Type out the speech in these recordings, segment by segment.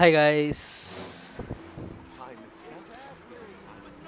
Hi guys. Time itself is a silence.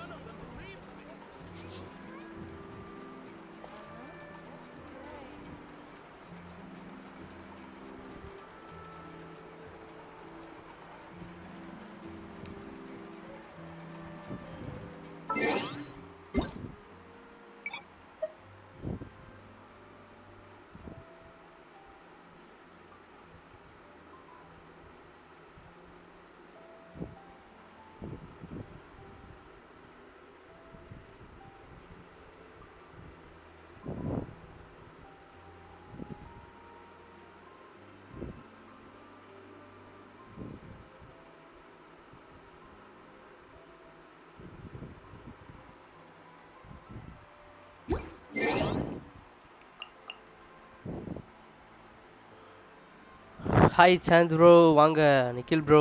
Hi Chand bro, வாங்க Nikhil bro.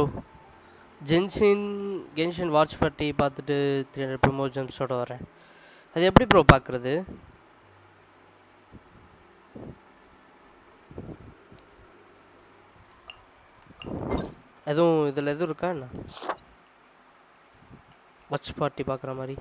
Genshin watch party பார்த்துட்டு 300 promotions-ஓட வரேன். அது எப்படி ப்ரோ பார்க்குறது? எதுவும் இதில் எதுவும் இருக்கா என்ன? வாட்ச் பார்ட்டி பார்க்குற மாதிரி.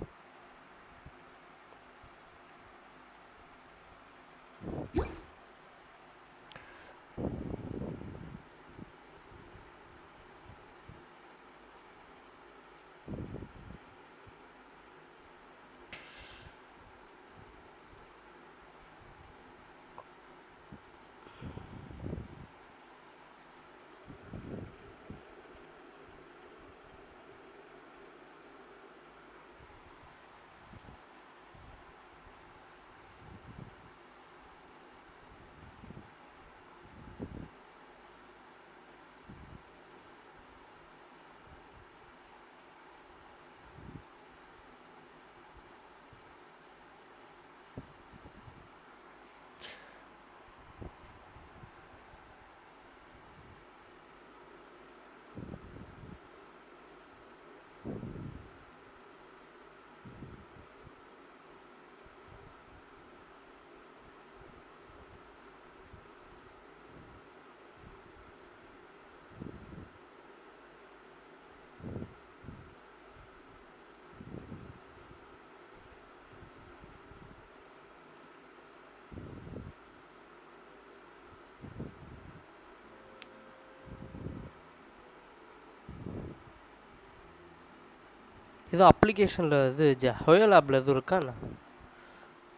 ஏதோ அப்ளிகேஷனில் இது ஹோயல் ஆப்பில் எதுவும் இருக்கா என்ன?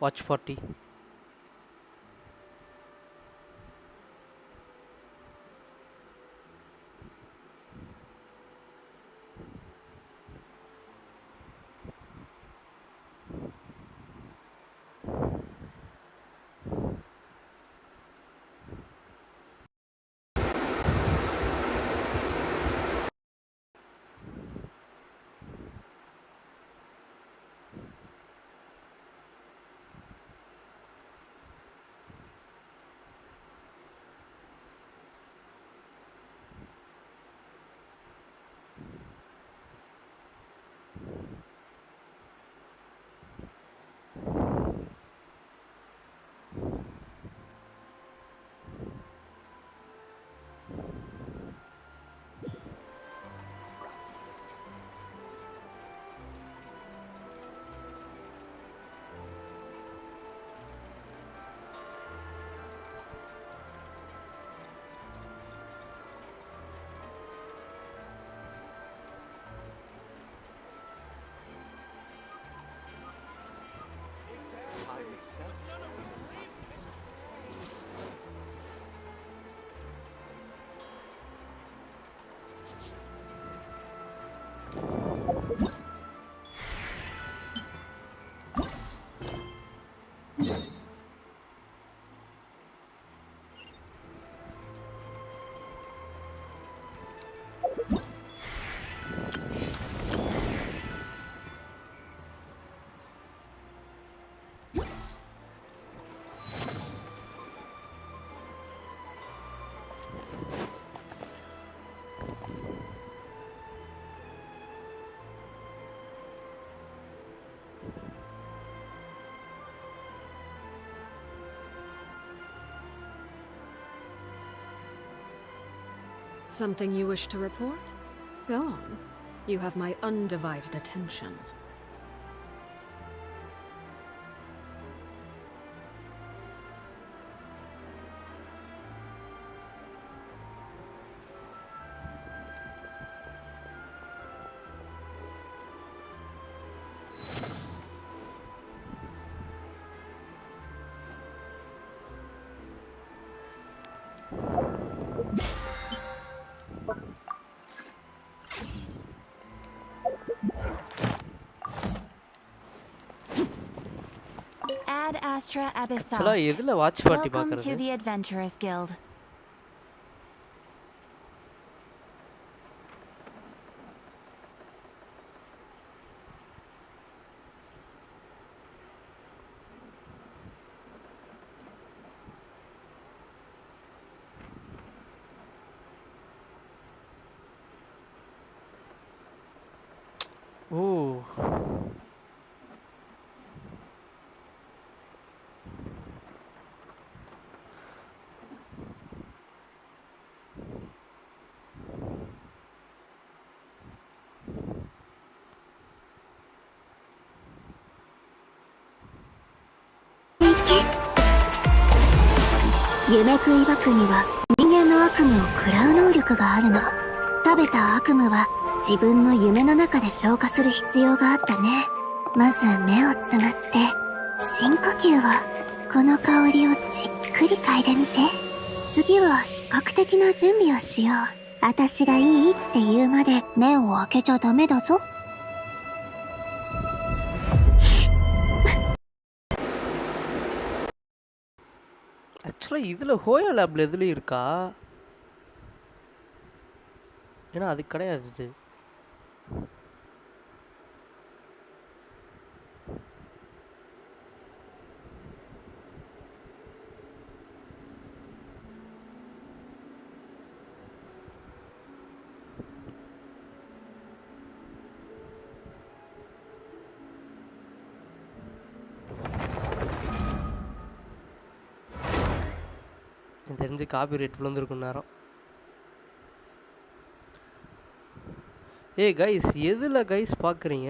Watch party. Something you wish to report? Go on. You have my undivided attention. Ad Astra ஆக்சுவலா Abyssosque. எதுல வாட்ச் பார்ட்டி Welcome to பார்க்கறது? the Adventurers Guild. ஓ夢食い悪には人間の悪夢を食らう能力があるの。食べた悪夢は自分の夢の中で消化する必要があったね。まず目をつむって深呼吸を。この香りをじっくり嗅いでみて。次は視覚的な準備をしよう。私がいいって言うまで目を開けちゃダメだぞ。ஆக்சுவலா இதுல ஹோயா லேப்ல எதுலயும் இருக்கா? ஏன்னா அது கிடையாது இது. எனக்கு தெரிஞ்சு காப்பி ரேட் விழுந்திருக்கும் நேரம். ஏய் கைஸ், எதுல கைஸ் பாக்குறீங்க?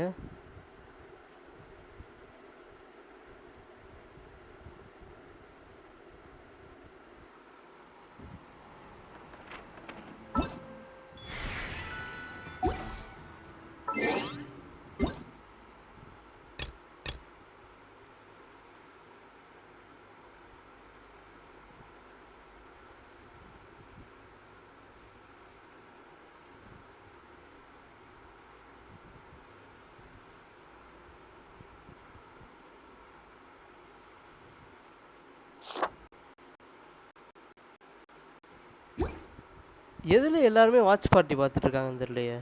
எதுல எல்லாருமே வாட்ச் பார்ட்டி பார்த்துட்டு இருக்காங்கன்னு தெரியலையே.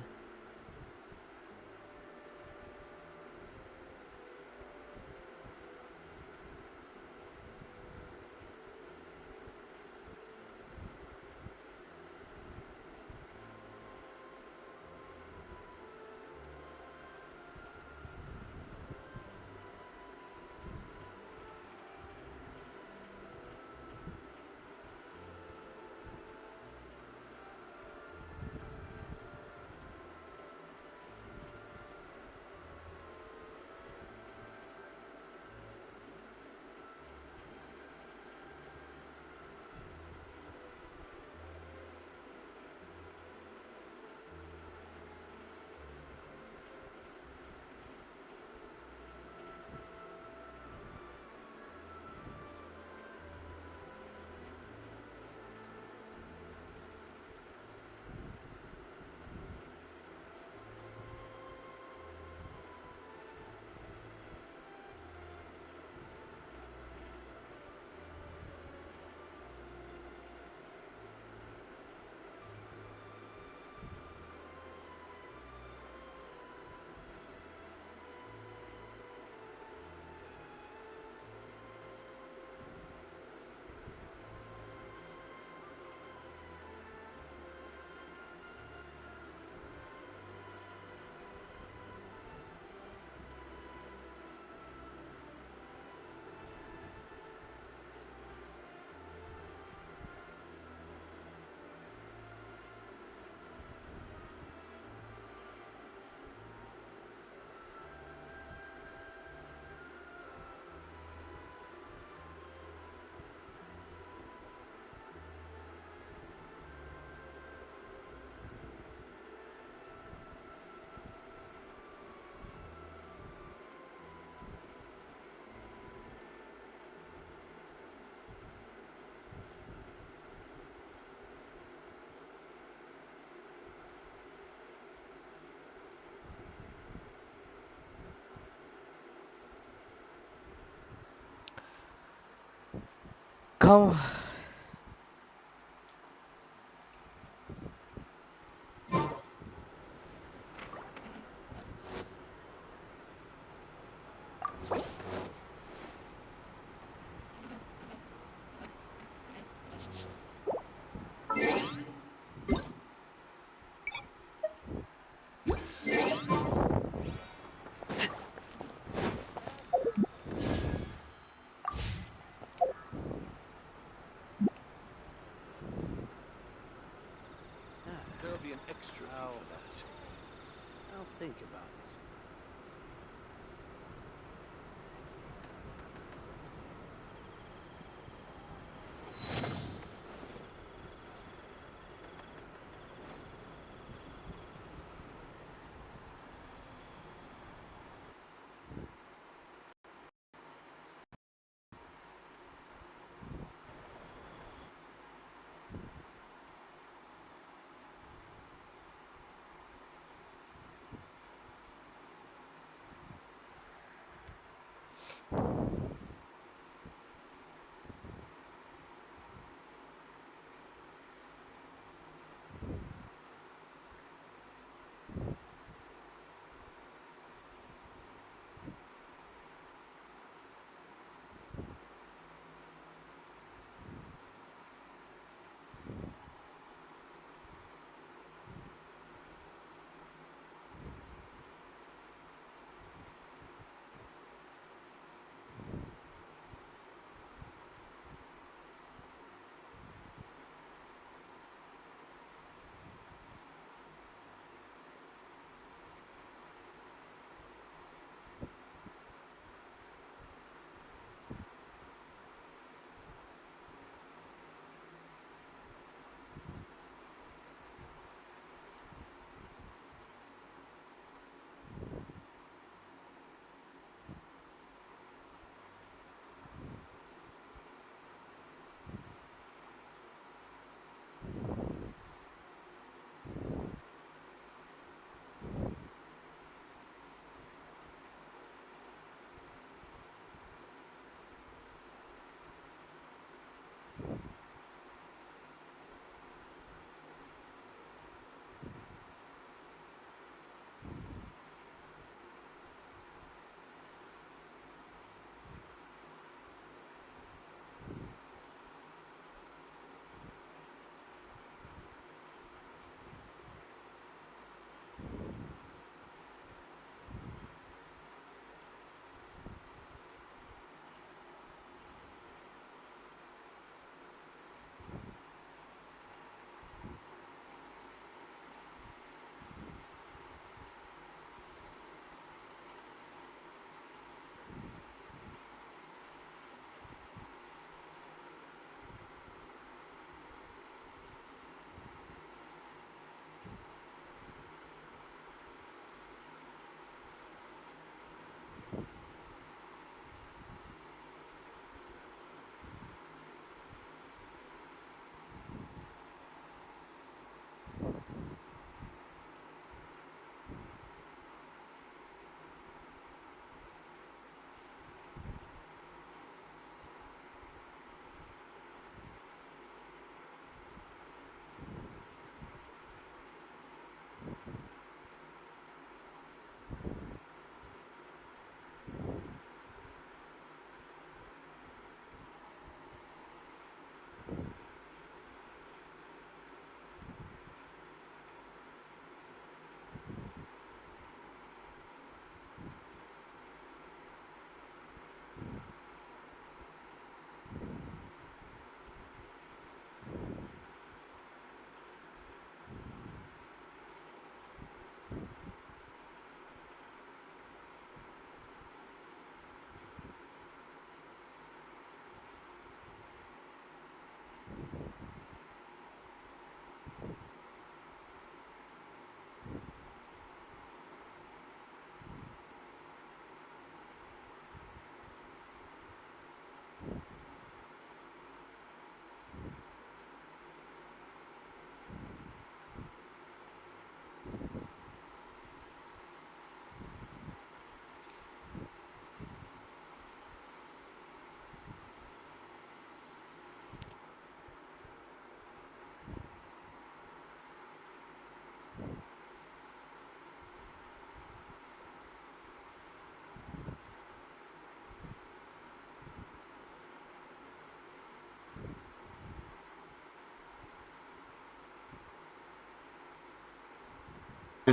Come. There'll be an extra fee for that. I'll think about it.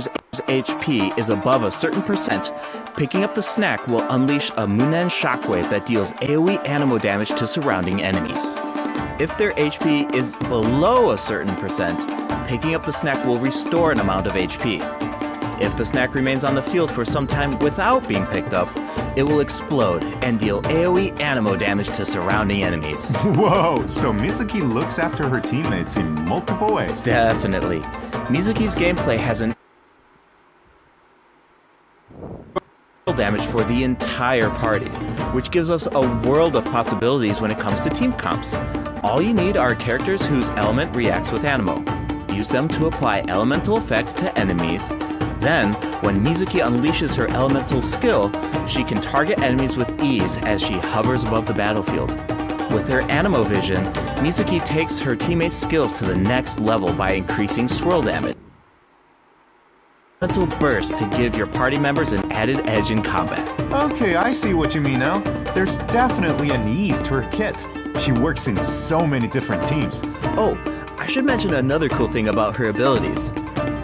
HP is above a certain percent, picking up the snack will unleash a Munen shockwave that deals AoE animo damage to surrounding enemies. If their HP is below a certain percent, picking up the snack will restore an amount of HP. If the snack remains on the field for some time without being picked up, it will explode and deal AoE animo damage to surrounding enemies. Whoa, so Mizuki looks after her teammates in multiple ways. Definitely. Mizuki's gameplay has an damage for the entire party, which gives us a world of possibilities when it comes to team comps. All you need are characters whose element reacts with animo. Use them to apply elemental effects to enemies. Then, when Mizuki unleashes her elemental skill, she can target enemies with ease as she hovers above the battlefield. With her animo vision, Mizuki takes her teammates' skills to the next level by increasing swirl damage. Elemental burst to give your party members an added edge in combat. Okay, I see what you mean now. There's definitely an ease to her kit. She works in so many different teams. Oh, I should mention another cool thing about her abilities.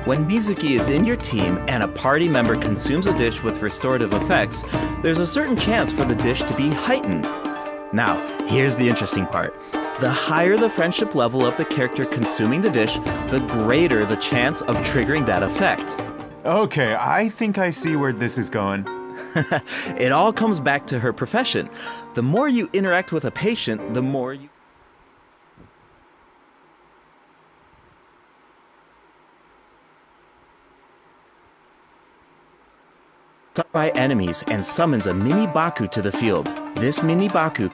When Mizuki is in your team and a party member consumes a dish with restorative effects, there's a certain chance for the dish to be heightened. Now, here's the interesting part. The higher the friendship level of the character consuming the dish, the greater the chance of triggering that effect. Okay, I think I see where this is going. It all comes back to her profession. The more you interact with a patient, the more you by enemies and summons a mini Baku to the field. This mini Baku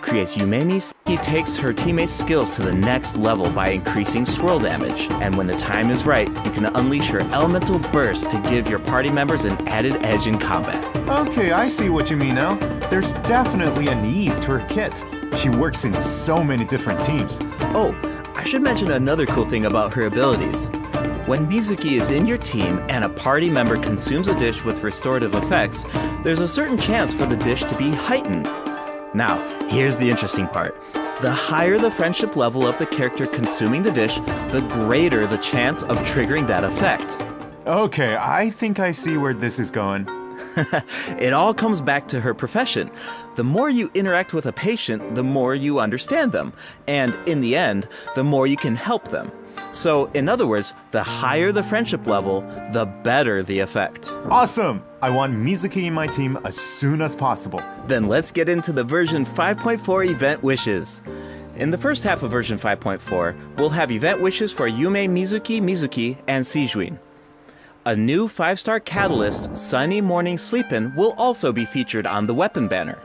creates Yumemi. He takes her teammates' skills to the next level by increasing swirl damage, and when the time is right, you can unleash her elemental burst to give your party members an added edge in combat. Okay, I see what you mean now. There's definitely an ease to her kit. She works in so many different teams. Oh, I should mention another cool thing about her abilities. When Mizuki is in your team and a party member consumes a dish with restorative effects, there's a certain chance for the dish to be heightened. Now, here's the interesting part. The higher the friendship level of the character consuming the dish, the greater the chance of triggering that effect. Okay, I think I see where this is going. It all comes back to her profession. The more you interact with a patient, the more you understand them. And in the end, the more you can help them. So, in other words, the higher the friendship level, the better the effect. Awesome! I want Mizuki in my team as soon as possible. Then let's get into the version 5.4 event wishes. In the first half of version 5.4, we'll have event wishes for Yume Mizuki, and Sijuin. A new 5-star catalyst, Sunny Morning Sleepin', will also be featured on the weapon banner.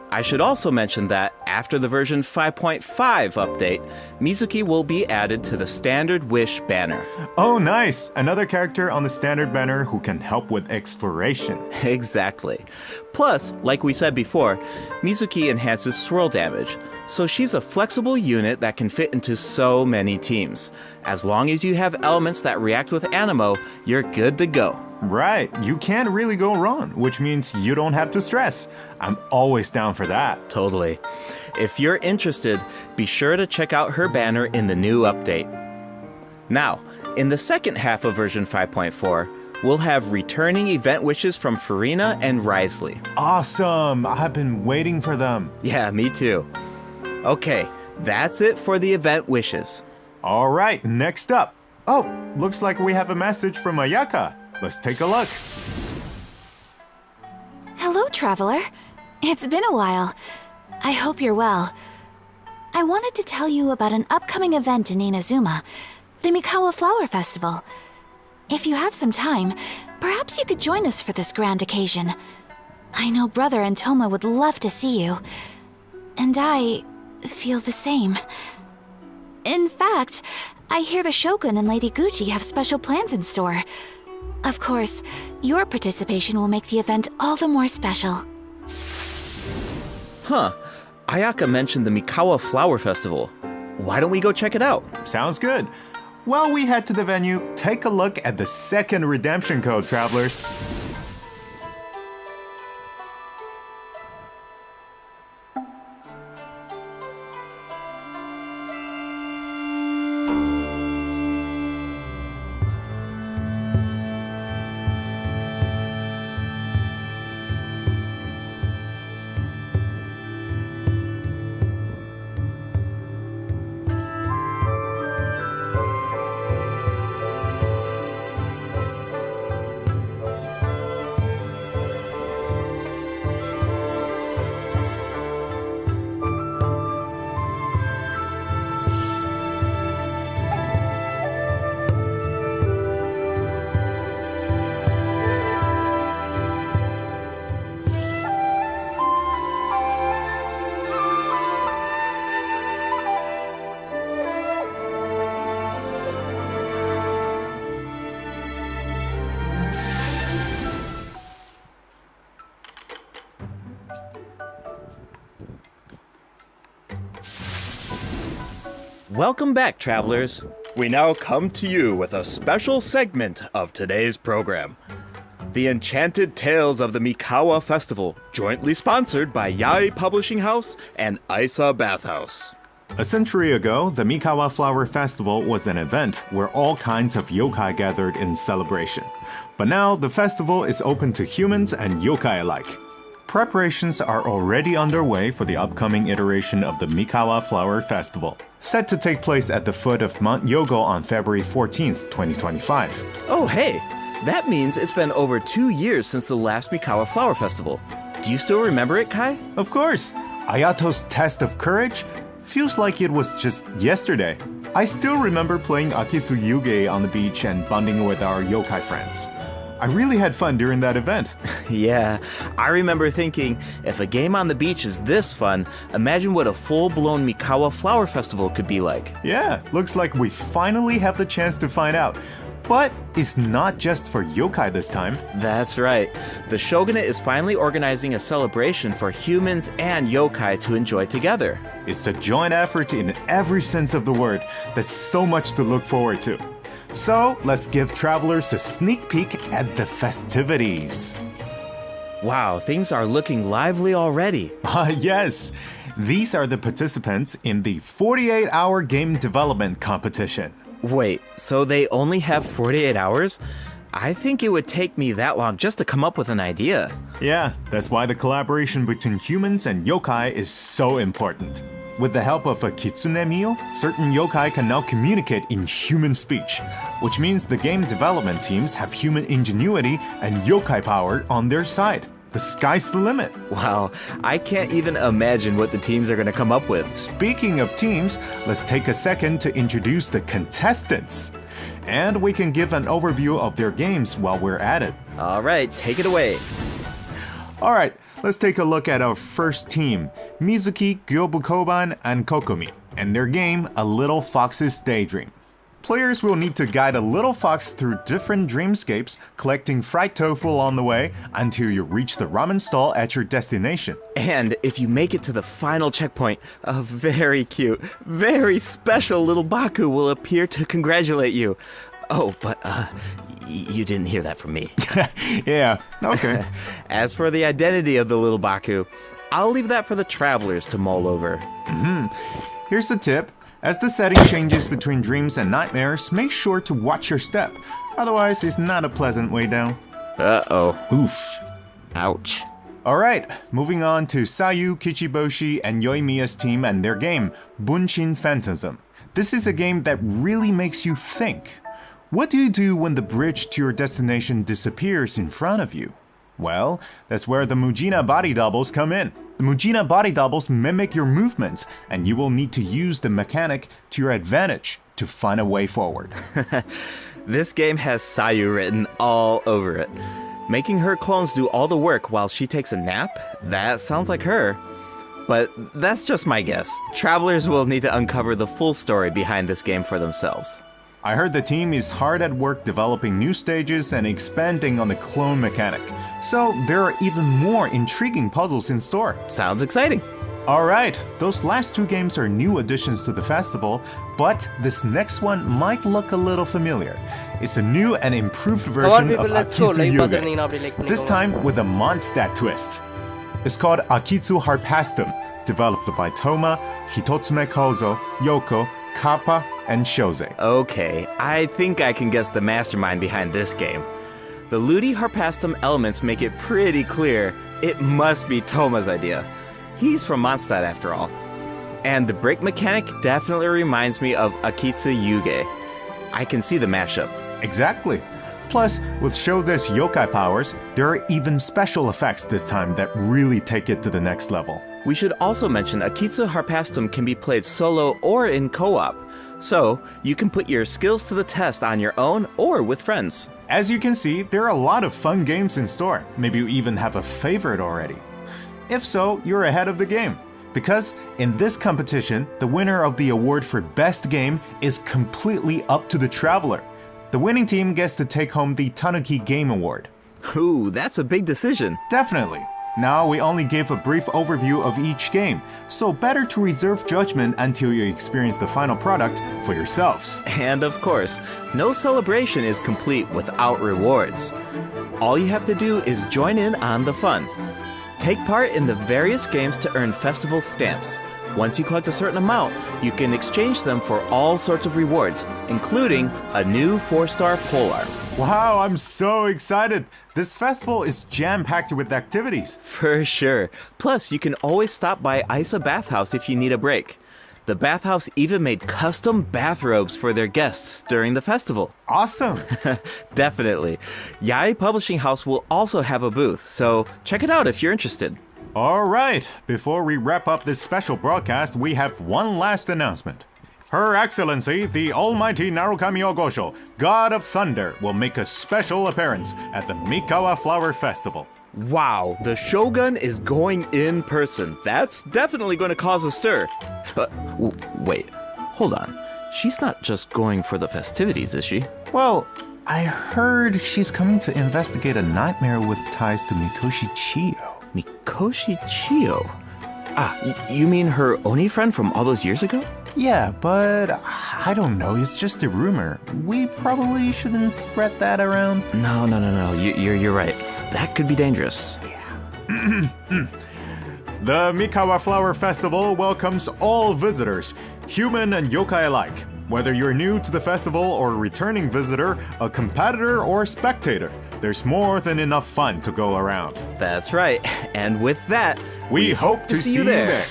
I should also mention that after the version 5.5 update, Mizuki will be added to the standard wish banner. Oh, nice! Another character on the standard banner who can help with exploration. Exactly. Plus, like we said before, Mizuki enhances swirl damage, so she's a flexible unit that can fit into so many teams. As long as you have elements that react with animo, you're good to go. Right, you can't really go wrong, which means you don't have to stress. I'm always down for that. Totally. If you're interested, be sure to check out her banner in the new update. Now, in the second half of version 5.4, we'll have returning event wishes from Farina and Risley. Awesome! I've been waiting for them. Yeah, me too. Okay, that's it for the event wishes. All right, next up. Oh, looks like we have a message from Ayaka. Let's take a look. Hello, traveler. It's been a while. I hope you're well. I wanted to tell you about an upcoming event in Inazuma, the Mikawa Flower Festival. If you have some time, perhaps you could join us for this grand occasion. I know Brother and Toma would love to see you. And I feel the same. In fact, I hear the Shogun and Lady Gucci have special plans in store. Of course, your participation will make the event all the more special. Huh. Ayaka mentioned the Mikawa Flower Festival. Why don't we go check it out? Sounds good. While we head to the venue, take a look at the second redemption code, travelers. Welcome back, travelers. We now come to you with a special segment of today's program. The Enchanted Tales of the Mikawa Festival, jointly sponsored by Yae Publishing House and Isa Bathhouse. A century ago, the Mikawa Flower Festival was an event where all kinds of yokai gathered in celebration. But now, the festival is open to humans and yokai alike. Preparations are already underway for the upcoming iteration of the Mikawa Flower Festival, set to take place at the foot of Mount Yogo on February 14th, 2025. Oh, hey! That means it's been over 2 years since the last Mikawa Flower Festival. Do you still remember it, Kai? Of course! Ayato's test of courage feels like it was just yesterday. I still remember playing Akisu Yuge on the beach and bonding with our yokai friends. I really had fun during that event. Yeah, I remember thinking, if a game on the beach is this fun, imagine what a full-blown Mikawa Flower Festival could be like. Yeah, looks like we finally have the chance to find out. But it's not just for yokai this time. That's right. The Shogunate is finally organizing a celebration for humans and yokai to enjoy together. It's a joint effort in every sense of the word. There's so much to look forward to. So let's give travelers a sneak peek at the festivities. Wow, things are looking lively already. Yes. These are the participants in the 48-hour game development competition. Wait, so they only have 48 hours? I think it would take me that long just to come up with an idea. Yeah, that's why the collaboration between humans and yokai is so important. With the help of a kitsune meal, certain yokai can now communicate in human speech, which means the game development teams have human ingenuity and yokai power on their side. The sky's the limit. Wow, I can't even imagine what the teams are going to come up with. Speaking of teams, let's take a second to introduce the contestants. And we can give an overview of their games while we're at it. All right, take it away. All right, let's take a look at our first team, Mizuki, Gyobukoban, and Kokomi, and their game, A Little Fox's Daydream. Players will need to guide a little fox through different dreamscapes, collecting fried tofu along the way until you reach the ramen stall at your destination. And if you make it to the final checkpoint, a very cute, very special little Baku will appear to congratulate you. Oh, but you didn't hear that from me. Yeah, okay. As for the identity of the little Baku, I'll leave that for the travelers to mull over. Here's the tip. As the setting changes between dreams and nightmares, make sure to watch your step. Otherwise, it's not a pleasant way down. Uh-oh. Oof. Ouch. Alright, moving on to Sayu, Kichiboshi, and Yoimiya's team and their game, Bunshin Phantasm. This is a game that really makes you think. What do you do when the bridge to your destination disappears in front of you? Well, that's where the Mujina body doubles come in. The Mujina body doubles mimic your movements, and you will need to use the mechanic to your advantage to find a way forward. This game has Sayu written all over it. Making her clones do all the work while she takes a nap? That sounds like her. But that's just my guess. Travelers will need to uncover the full story behind this game for themselves. I heard the team is hard at work developing new stages and expanding on the clone mechanic, so there are even more intriguing puzzles in store. Sounds exciting. Alright, those last two games are new additions to the festival, but this next one might look a little familiar. It's a new and improved version of Akizu Yuge, this time with a Mondstadt twist. It's called Akitsu Harpastum, developed by Toma, Hitotsume Kozo, Yoko, Kappa, and Shoze. Okay, I think I can guess the mastermind behind this game. The Ludi Harpastum elements make it pretty clear it must be Toma's idea. He's from Mondstadt after all. And the break mechanic definitely reminds me of Akitsu Yuge. I can see the mashup. Exactly. Plus, with Shoze's yokai powers, there are even special effects this time that really take it to the next level. We should also mention Akitsu Harpastum can be played solo or in co-op, so you can put your skills to the test on your own or with friends. As you can see, there are a lot of fun games in store. Maybe you even have a favorite already. If so, you're ahead of the game. Because in this competition, the winner of the award for Best Game is completely up to the traveler. The winning team gets to take home the Tanuki Game Award. Ooh, that's a big decision. Definitely. Now we only give a brief overview of each game, so better to reserve judgment until you experience the final product for yourselves. And of course, no celebration is complete without rewards. All you have to do is join in on the fun. Take part in the various games to earn festival stamps. Once you collect a certain amount, you can exchange them for all sorts of rewards, including a new 4-star polar. Wow, I'm so excited! This festival is jam-packed with activities. For sure. Plus, you can always stop by Isa Bathhouse if you need a break. The bathhouse even made custom bathrobes for their guests during the festival. Awesome! Definitely. Yai Publishing House will also have a booth, so check it out if you're interested. Alright, before we wrap up this special broadcast, we have one last announcement. Her Excellency, the Almighty Narukami Ogosho, God of Thunder, will make a special appearance at the Mikawa Flower Festival. Wow, the Shogun is going in person. That's definitely going to cause a stir. But wait, hold on. She's not just going for the festivities, is she? Well, I heard she's coming to investigate a nightmare with ties to Mikoshi Chiyo. Mikoshi Chiyo? Ah, you mean her Oni friend from all those years ago? Yeah, but I don't know, it's just a rumor. We probably shouldn't spread that around. No. You're right. That could be dangerous. The Mikawa Flower Festival welcomes all visitors, human and yokai alike. Whether you're new to the festival or a returning visitor, a competitor or a spectator, there's more than enough fun to go around. That's right. And with that, We hope to see you there.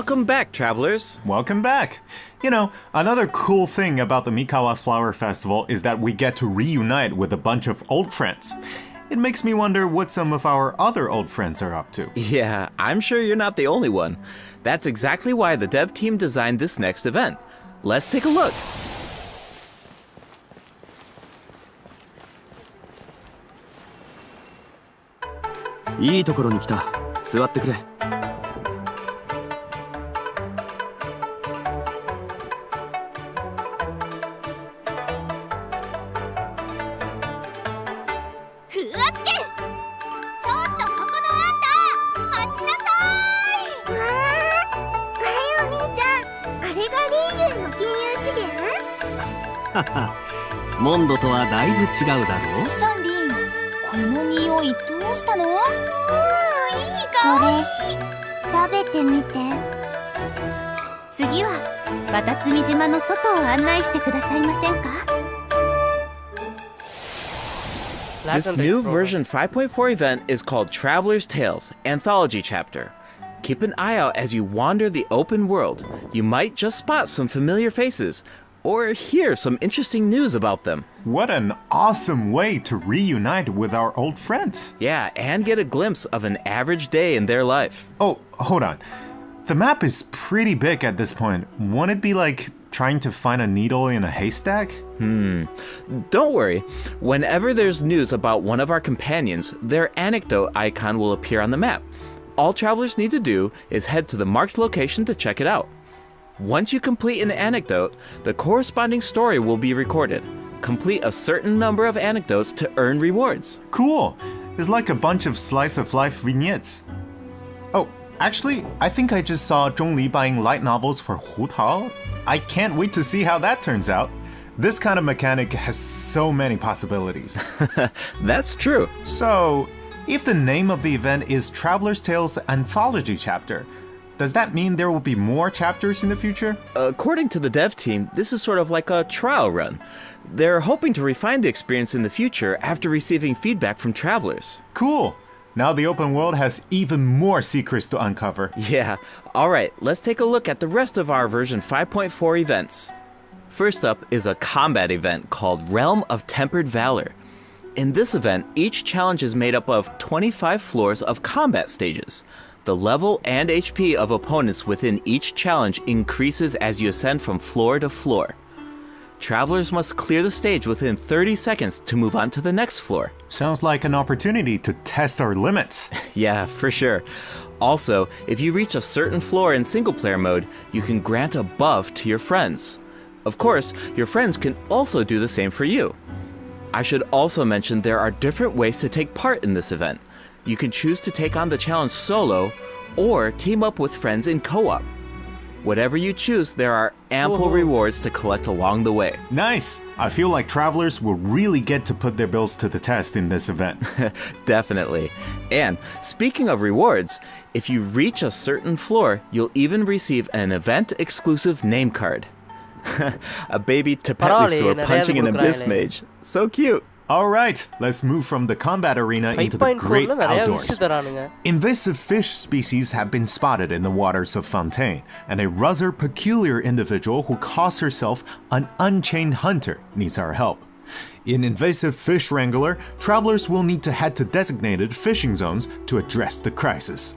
welcome back, travelers. Welcome back. You know, another cool thing about the Mikawa Flower Festival is that we get to reunite with a bunch of old friends. It makes me wonder what some of our other old friends are up to. Yeah, I'm sure you're not the only one. That's exactly why the dev team designed this next event. Let's take a look.いいところに来た。座ってくれ。モンドとはだいぶ違うだろう。シャンリン、この匂いどうしたの？いい香り。これ食べてみて。次は渡積島の外を案内してくださいませんか？ This new version 5.4 event is called Traveler's Tales Anthology Chapter. Keep an eye out as you wander the open world. You might just spot some familiar faces, or hear some interesting news about them. What an awesome way to reunite with our old friends. Yeah, and get a glimpse of an average day in their life. Oh, hold on. The map is pretty big at this point. Won't it be like trying to find a needle in a haystack? Don't worry. Whenever there's news about one of our companions, their anecdote icon will appear on the map. All travelers need to do is head to the marked location to check it out. Once you complete an anecdote, the corresponding story will be recorded. Complete a certain number of anecdotes to earn rewards. Cool. It's like a bunch of slice of life vignettes. Oh, actually, I think I just saw Zhongli buying light novels for Hu Tao. I can't wait to see how that turns out. This kind of mechanic has so many possibilities. That's true. So, if the name of the event is Traveler's Tales Anthology Chapter, does that mean there will be more chapters in the future? According to the dev team, this is sort of like a trial run. They're hoping to refine the experience in the future after receiving feedback from travelers. Cool. Now the open world has even more secrets to uncover. Yeah, alright, let's take a look at the rest of our version 5.4 events. First up is a combat event called Realm of Tempered Valor. In this event, each challenge is made up of 25 floors of combat stages. The level and HP of opponents within each challenge increases as you ascend from floor to floor. Travelers must clear the stage within 30 seconds to move on to the next floor. Sounds like an opportunity to test our limits. Yeah, for sure. Also, if you reach a certain floor in single-player mode, you can grant a buff to your friends. Of course, your friends can also do the same for you. I should also mention there are different ways to take part in this event. You can choose to take on the challenge solo, or team up with friends in co-op. Whatever you choose, there are ample rewards to collect along the way. Nice! I feel like travelers will really get to put their bills to the test in this event. Definitely. And speaking of rewards, if you reach a certain floor, you'll even receive an event-exclusive name card. A baby Tepetlisaur punching an abyss mage. So cute. Alright, let's move from the combat arena into the great outdoors. Invasive fish species have been spotted in the waters of Fontaine, and a rather peculiar individual who calls herself an unchained hunter needs our help. In Invasive Fish Wrangler, travelers will need to head to designated fishing zones to address the crisis.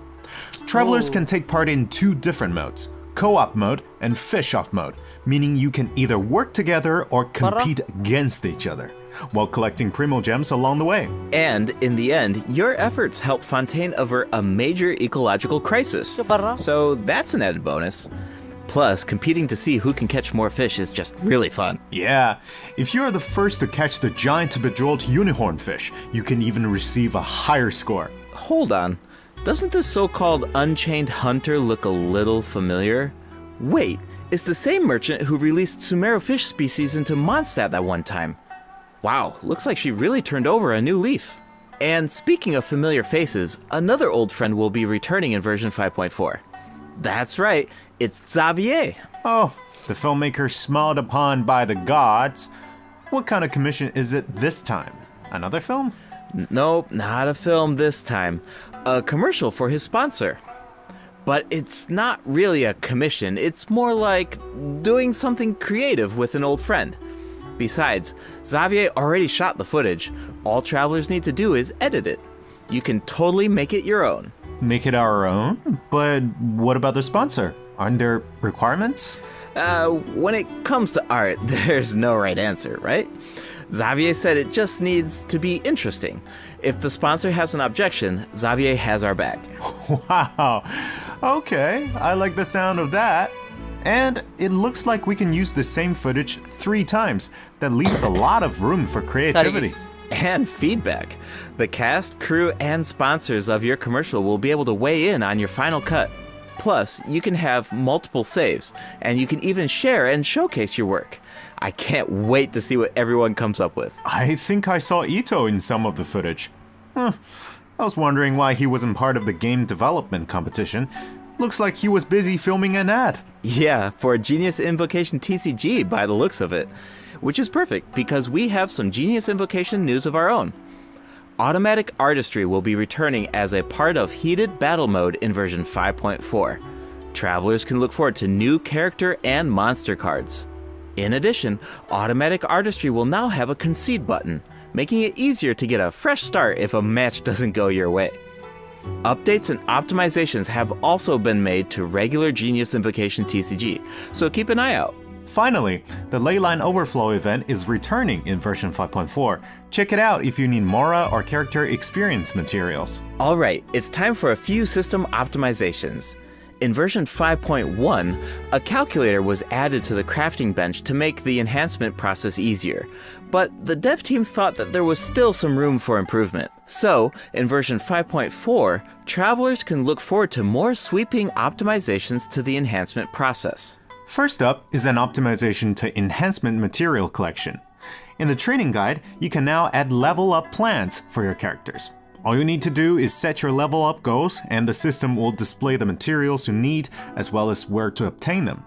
Travelers can take part in two different modes, co-op mode and fish-off mode, meaning you can either work together or compete against each other, while collecting primogems along the way. And in the end, your efforts help Fontaine avert a major ecological crisis. So that's an added bonus. Plus, competing to see who can catch more fish is just really fun. Yeah, if you're the first to catch the giant bejeweled unicorn fish, you can even receive a higher score. Hold on, doesn't this so-called Unchained Hunter look a little familiar? Wait, it's the same merchant who released Sumero fish species into Mondstadt that one time. Wow, looks like she really turned over a new leaf. And speaking of familiar faces, another old friend will be returning in version 5.4. That's right, it's Xavier. Oh, the filmmaker smiled upon by the gods. What kind of commission is it this time? Another film? Nope, not a film this time. A commercial for his sponsor. But it's not really a commission, it's more like doing something creative with an old friend. Besides, Xavier already shot the footage. All travelers need to do is edit it. You can totally make it your own. Make it our own? But what about the sponsor? Aren't there requirements? When it comes to art, there's no right answer, right? Xavier said it just needs to be interesting. If the sponsor has an objection, Xavier has our back. Wow. Okay, I like the sound of that. And it looks like we can use the same footage 3 times. That leaves a lot of room for creativity. And feedback. The cast, crew, and sponsors of your commercial will be able to weigh in on your final cut. Plus, you can have multiple saves, and you can even share and showcase your work. I can't wait to see what everyone comes up with. I think I saw Ito in some of the footage. I was wondering why he wasn't part of the game development competition. Looks like he was busy filming an ad. Yeah, for Genius Invocation TCG by the looks of it. Which is perfect, because we have some Genius Invocation news of our own. Automatic Artistry will be returning as a part of Heated Battle Mode in version 5.4. Travelers can look forward to new character and monster cards. In addition, Automatic Artistry will now have a concede button, making it easier to get a fresh start if a match doesn't go your way. Updates and optimizations have also been made to regular Genius Invocation TCG, so keep an eye out. Finally, the Leyline Overflow event is returning in version 5.4. Check it out if you need Mora or character experience materials. Alright, it's time for a few system optimizations. In version 5.1, a calculator was added to the crafting bench to make the enhancement process easier, but the dev team thought that there was still some room for improvement. So, in version 5.4, travelers can look forward to more sweeping optimizations to the enhancement process. First up is an optimization to enhancement material collection. In the training guide, you can now add level up plans for your characters. All you need to do is set your level up goals, and the system will display the materials you need as well as where to obtain them.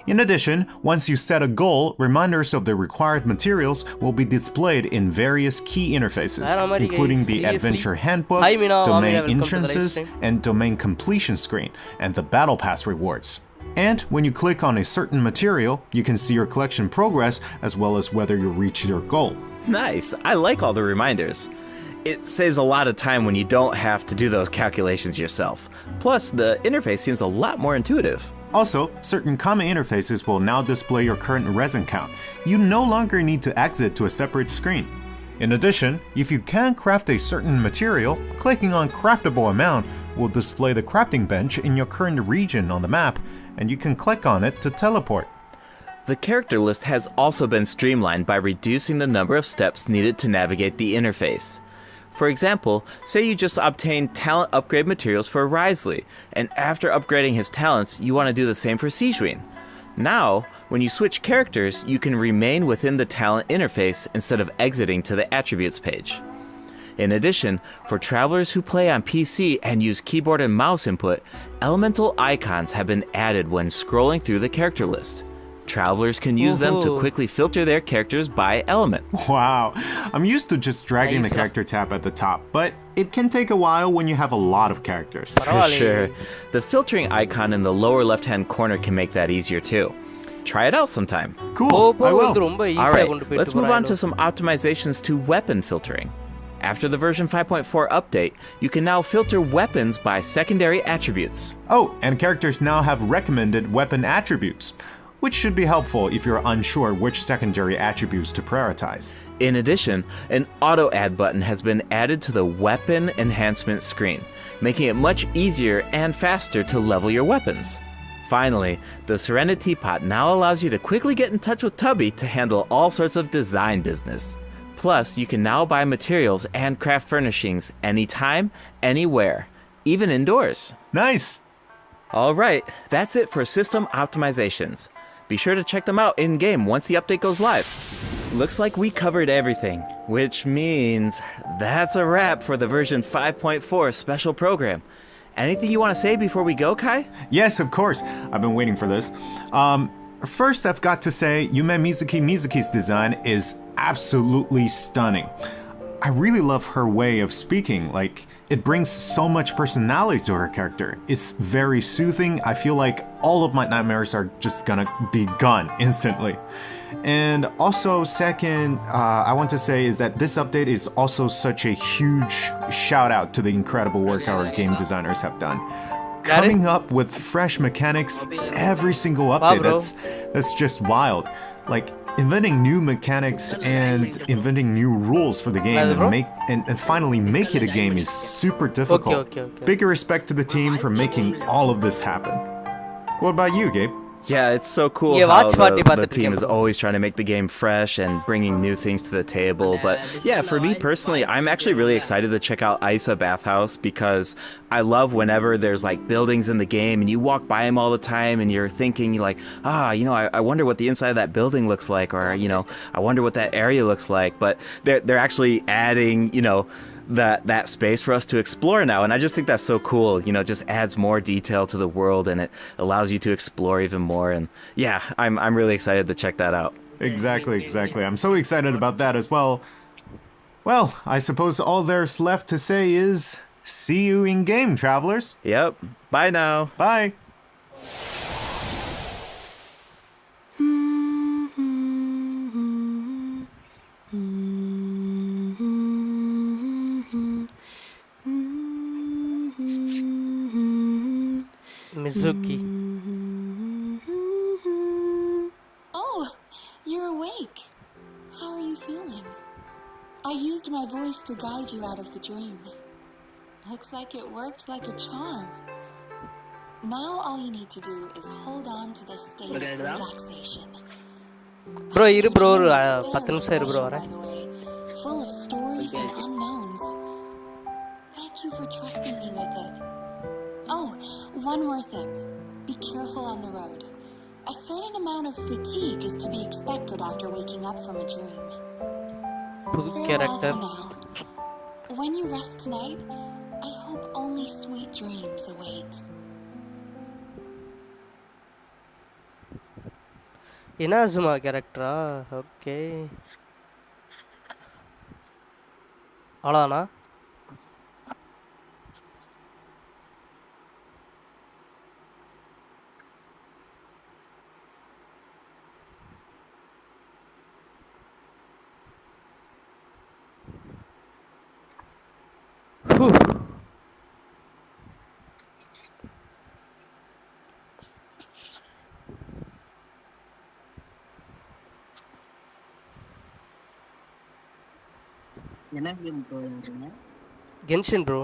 In addition, once you set a goal, reminders of the required materials will be displayed in various key interfaces, including the Adventure Handbook, Domain Entrances, and Domain Completion screen, and the Battle Pass rewards. And when you click on a certain material, you can see your collection progress as well as whether you reach your goal. Nice, I like all the reminders. It saves a lot of time when you don't have to do those calculations yourself. Plus, the interface seems a lot more intuitive. Also, certain common interfaces will now display your current resin count. You no longer need to exit to a separate screen. In addition, if you can craft a certain material, clicking on Craftable Amount will display the crafting bench in your current region on the map, and you can click on it to teleport. The character list has also been streamlined by reducing the number of steps needed to navigate the interface. For example, say you just obtained talent upgrade materials for Risley, and after upgrading his talents, you want to do the same for Sijuin. Now, when you switch characters, you can remain within the talent interface instead of exiting to the attributes page. In addition, for travelers who play on PC and use keyboard and mouse input, elemental icons have been added when scrolling through the character list. Travelers can use them to quickly filter their characters by element. Wow, I'm used to just dragging the character tab at the top, but it can take a while when you have a lot of characters. For sure. The filtering icon in the lower left-hand corner can make that easier too. Try it out sometime. Cool, I will. Alright, let's move on to some optimizations to weapon filtering. After the version 5.4 update, you can now filter weapons by secondary attributes. Oh, and characters now have recommended weapon attributes, which should be helpful if you're unsure which secondary attributes to prioritize. In addition, an auto-add button has been added to the weapon enhancement screen, making it much easier and faster to level your weapons. Finally, the Serenity Pot now allows you to quickly get in touch with Tubby to handle all sorts of design business. Plus, you can now buy materials and craft furnishings anytime, anywhere, even indoors. Nice! Alright, that's it for system optimizations. Be sure to check them out in-game once the update goes live. Looks like we covered everything, which means that's a wrap for the version 5.4 special program. Anything you want to say before we go, Kai? Yes, of course. I've been waiting for this. First, I've got to say, Yume Mizuki's design is absolutely stunning. I really love her way of speaking. Like, it brings so much personality to her character. It's very soothing. I feel like all of my nightmares are just gonna be gone instantly. And also, second, I want to say is that this update is also such a huge shout out to the incredible work our game designers have done. Coming up with fresh mechanics every single update, that's just wild. Like, inventing new mechanics and inventing new rules for the game and finally make it a game is super difficult. Big respect to the team for making all of this happen. What about you, Gabe? Yeah, it's so cool how the team is always trying to make the game fresh and bringing new things to the table. But yeah, for me personally, I'm actually really excited to check out Isa Bathhouse because I love whenever there's like buildings in the game and you walk by them all the time and you're thinking like, I wonder what the inside of that building looks like, or, I wonder what that area looks like. But they're actually adding, that space for us to explore now, and I just think that's so cool. It just adds more detail to the world and it allows you to explore even more. And yeah, I'm really excited to check that out. Exactly. I'm so excited about that as well. Well, I suppose all there's left to say is see you in game, travelers. Yep. Bye now. Bye. Mizuki. Oh, you're awake. How are you feeling? I used my voice to guide you out of the dream. Looks like it worked like a charm. Now all you need to do is hold on to this state of relaxation. Bro, iru bro, 10 நிமிஷம் இரு bro வரேன். Full of stories and unknowns. Thank you for trusting me with it. Oh, one more thing. Be careful on the road. A certain amount of fatigue is to be expected after waking up from a dream. புது Farewell character. for now. When you rest tonight, I hope only sweet dreams await. Inazuma கேரக்டரா? Okay. அவ்வளோதானா? என்ன game bro விளையாடுறீங்க? Genshin bro.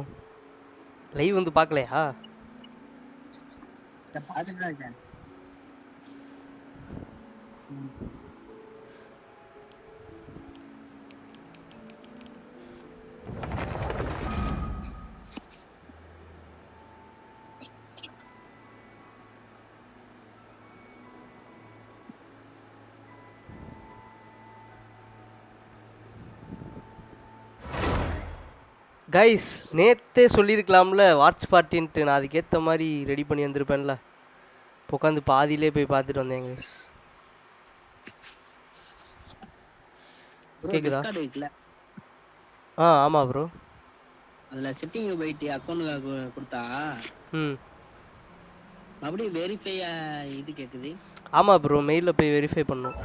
Live வந்து பார்க்கலையா? பார்த்துட்டு தான் இருக்கேன். கைஸ் நேற்றே சொல்லியிருக்கலாம்ல வாட்ச் பார்ட்டின்ட்டு. நான் அதுக்கேற்ற மாதிரி ரெடி பண்ணி வந்திருப்பேன்ல. இப்போ உட்காந்து பாதியிலே போய் பார்த்துட்டு வந்தேன் கைஸ். கேக்குதா? ஆமாம் ப்ரோ. அதில் செட்டிங் போயிட்டு அக்கௌண்ட்டுக்கு கொடுத்தா அப்படியே வெரிஃபை இது கேட்குது. ஆமாம் ப்ரோ, மெயிலில் போய் வெரிஃபை பண்ணணும்.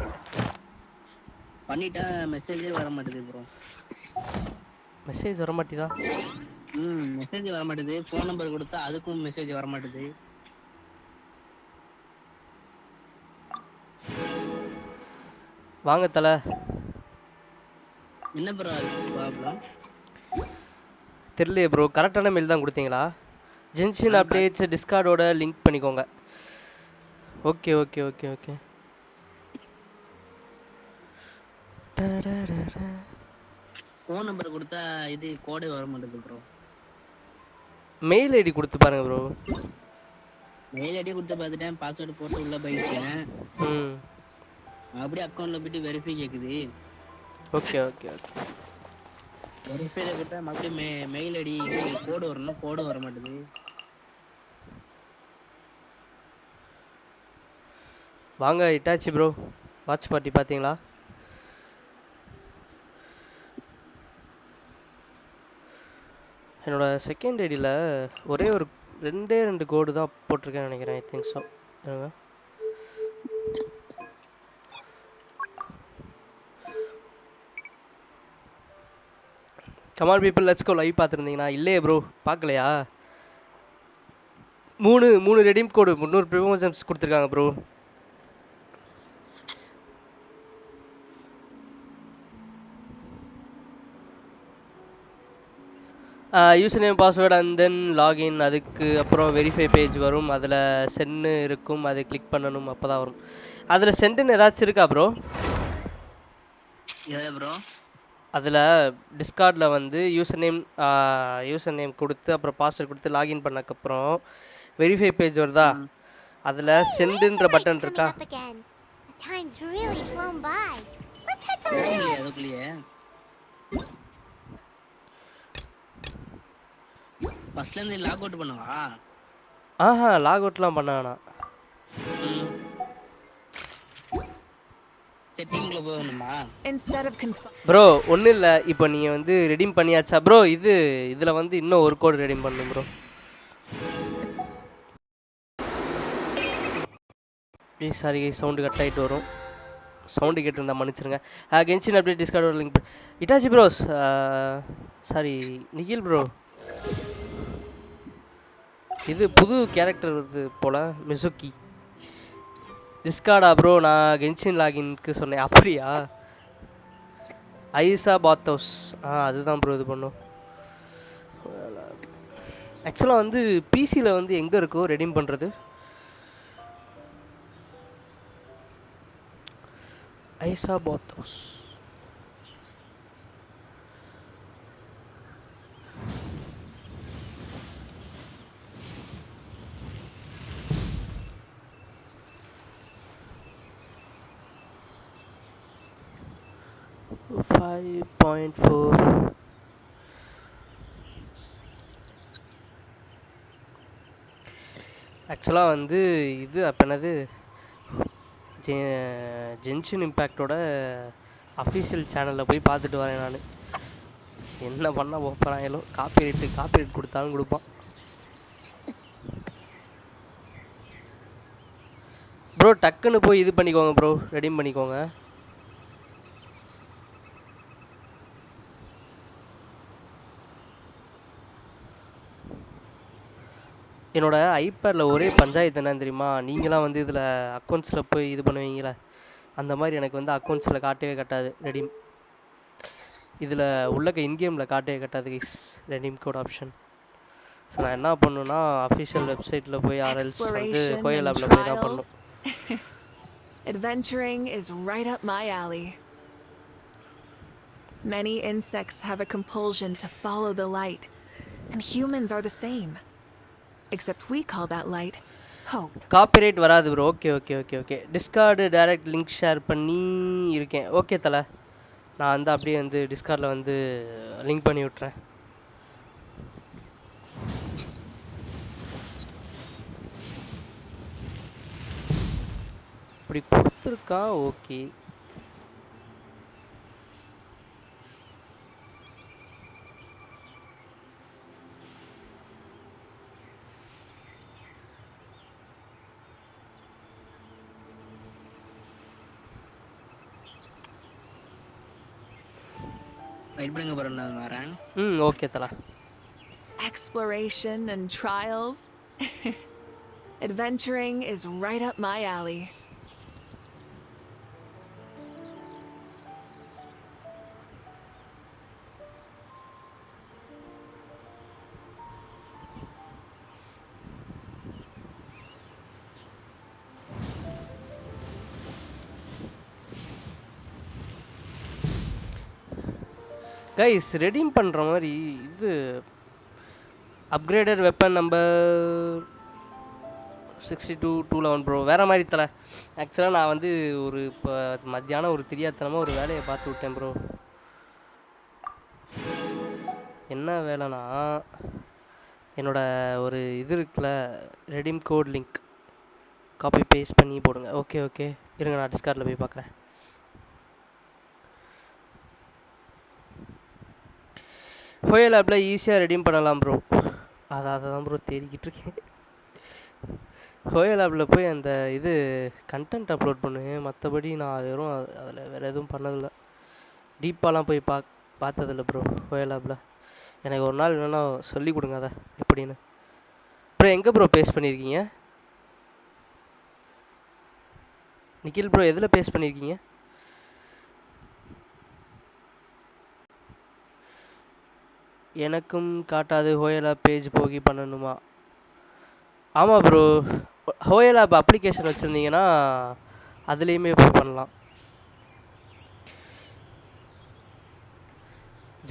பண்ணிட்டா மெசேஜே வர மாட்டேது ப்ரோ. மெசேஜ் வர மாட்டேதா? மெசேஜ் வர மாட்டேது. ஃபோன் நம்பர் கொடுத்தா அதுக்கும் மெசேஜ் வர மாட்டேது. வாங்க தலை. என்ன ப்ரோ ப்ராப்ளம் தெரியலையே ப்ரோ. கரெக்டான மெயில் தான் கொடுத்தீங்களா? ஜென்ஷின் அப்டேட்ஸ் டிஸ்கார்டோட லிங்க் பண்ணிக்கோங்க. Okay okay okay okay. Phone number கொடுத்தா இது கோடே வர மாட்டேங்குது ப்ரோ. மெயில் ஐடி கொடுத்து பாருங்க ப்ரோ. மெயில் ஐடி கொடுத்து பார்த்துட்டேன், பாஸ்வேர்டு போட்டு உள்ள போயிட்டேன். அப்படியே அக்கௌண்ட்ல போயிட்டு வெரிஃபை கேக்குது. Okay okay okay. வெரிஃபைல கிட்ட மறுபடியும் மெயில் ஐடி கோடு வரணும், கோடு வர மாட்டேங்குது. வாங்க இட்டாச்சி ப்ரோ. வாட்ச் பார்ட்டி பார்த்தீங்களா? என்னோட செகண்ட் ஐடியில் ஒரே ஒரு ரெண்டு கோடு தான் போட்டிருக்கேன்னு நினைக்கிறேன். I think so. Come on people let's go. Live பார்த்துருந்தீங்கன்னா? இல்லையே ப்ரோ, பார்க்கலையா? மூணு ரெடீம் கோடு 300 ப்ரிமோஷன்ஸ் கொடுத்துருக்காங்க bro. User name password and then login. அதுக்கு அப்புறம் வெரிஃபை பேஜ் வரும். அதில் சென்னு இருக்கும், அதை கிளிக் பண்ணணும், அப்போ தான் வரும். அதில் சென்டுன்னு ஏதாச்சும் இருக்கா ப்ரோ? ப்ரோ அதில் டிஸ்கார்டில் வந்து யூசர் நேம் கொடுத்து அப்புறம் பாஸ்வேர்டு கொடுத்து லாகின் பண்ணக்கப்புறம் வெரிஃபை பேஜ் வருதா? அதில் சென்டுன்ற பட்டன் இருக்கா? ஃபர்ஸ்ட்ல இருந்து லாக் அவுட் பண்ணுவா? லாக் அவுட்லாம் பண்ண வேணாம். செட்டிங்ல போகணுமா? ப்ரோ ஒன்றும் இல்லை. இப்போ நீங்கள் வந்து ரெடீம் பண்ணியாச்சா ப்ரோ? இதில் வந்து இன்னும் ஒரு கோடு ரெடீம் பண்ணணும் ப்ரோ. சாரி சவுண்டு கட் ஆகிட்டு வரும். சவுண்டு கேட்டிருந்தா மன்னிச்சிருங்க. கென்ஷின் அப்டேட் டிஸ்கார்டோட link. Itachi bros sorry Nikhil bro. இது புது கேரக்டர் வருது போல், மிசுக்கி. டிஸ்கார்டா ப்ரோ? நான் கென்ஷின் லாகின்க்கு சொன்னேன். அப்படியா? ஐசா பாத்தோஸ். அதுதான் ப்ரோ இது பண்ணும். ஆக்சுவலாக வந்து பிசியில் வந்து எங்கே இருக்கோ ரெடீம் பண்ணுறது? ஐசா பாத்தோஸ். 5.4 ஆக்சுவலாக வந்து இது அப்போ என்னது ஜென்ஷன் இம்பேக்டோட அஃபிஷியல் சேனலில் போய் பார்த்துட்டு வரேன் நான். என்ன பண்ண போகிறாங்களோ, காப்பிரைட் கொடுத்தாலும் கொடுப்பான். ப்ரோ டக்குன்னு போய் இது பண்ணிக்கோங்க ப்ரோ, ரெடீம் பண்ணிக்கோங்க. என்னோட ஐபேடில் ஒரே பஞ்சாயத்து என்னன்னு தெரியுமா, நீங்களாம் வந்து இதில் அக்கௌண்ட்ஸில் போய் இது பண்ணுவீங்களே, அந்த மாதிரி எனக்கு வந்து அக்கௌண்ட்ஸில் காட்டவே காட்டாது ரெடீம். இதில் உள்ளக்க இன்கேமில் காட்டவே காட்டாது guys redeem code option. So நான் என்ன பண்ணுன்னா அஃபிஷியல் வெப்சைட்டில் போய் ஆர்எல்ஸ் வந்து கோயில் ஆப்பில் போய் தான் பண்ணணும். Adventuring is right up my alley. Many insects have a compulsion to follow the light, and humans are the same. Except we call that light hope. Copyright வராது bro. Okay okay okay okay. Discord direct link share பண்ணி இருக்கேன். Okay தலை, நான் வந்து அப்படியே வந்து டிஸ்கார்டில் வந்து link பண்ணி விட்றேன். இப்படி கொடுத்துருக்கா. ஓகே வெயிட் பண்ணுங்க ப்ரோ, நான் வரேன். ஓகே தல. Exploration and trials. Adventuring is right up my alley. Guys redeem பண்ணுற மாதிரி இது அப்கிரேடட் வெப்பன் நம்பர் 62-211 ப்ரோ வேறு மாதிரி தலை. ஆக்சுவலாக நான் வந்து ஒரு இப்போ மத்தியானம் ஒரு தெரியாதனமாக ஒரு வேலையை பார்த்து விட்டேன் ப்ரோ. என்ன வேலைனா, என்னோட ஒரு இது இருக்குல்ல redeem code link copy paste பண்ணி போடுங்க. ஓகே ஓகே இருங்க, நான் டிஸ்கார்டில் போய் பார்க்குறேன். ஹோயல் ஆப்பில் ஈஸியாக ரெடீம் பண்ணலாம் ப்ரோ. அதை தான் ப்ரோ தேடிக்கிட்டு இருக்கேன். ஹோயல் ஆப்பில் போய் அந்த இது கண்டென்ட் அப்லோட் பண்ணுவேன், மற்றபடி நான் வெறும் அதில் வேறு எதுவும் பண்ணதில்லை. டீப்பாலாம் போய் பார்த்ததில்ல ப்ரோ ஹோயல் ஆப்பில். எனக்கு ஒரு நாள் வேணா சொல்லி கொடுங்க அதை எப்படின்னு. ப்ரோ எங்கே ப்ரோ பேஸ்ட் பண்ணியிருக்கீங்க? நிக்கில் ப்ரோ எதில் பேஸ்ட் பண்ணியிருக்கீங்க? எனக்கும் காட்டாது ஹோயல் ஆப் பேஜ் போகி பண்ணணுமா? ஆமாம் ப்ரோ, ஹோயல் ஆப் அப்ளிகேஷன் வச்சுருந்தீங்கன்னா அதுலேயுமே போய் பண்ணலாம்.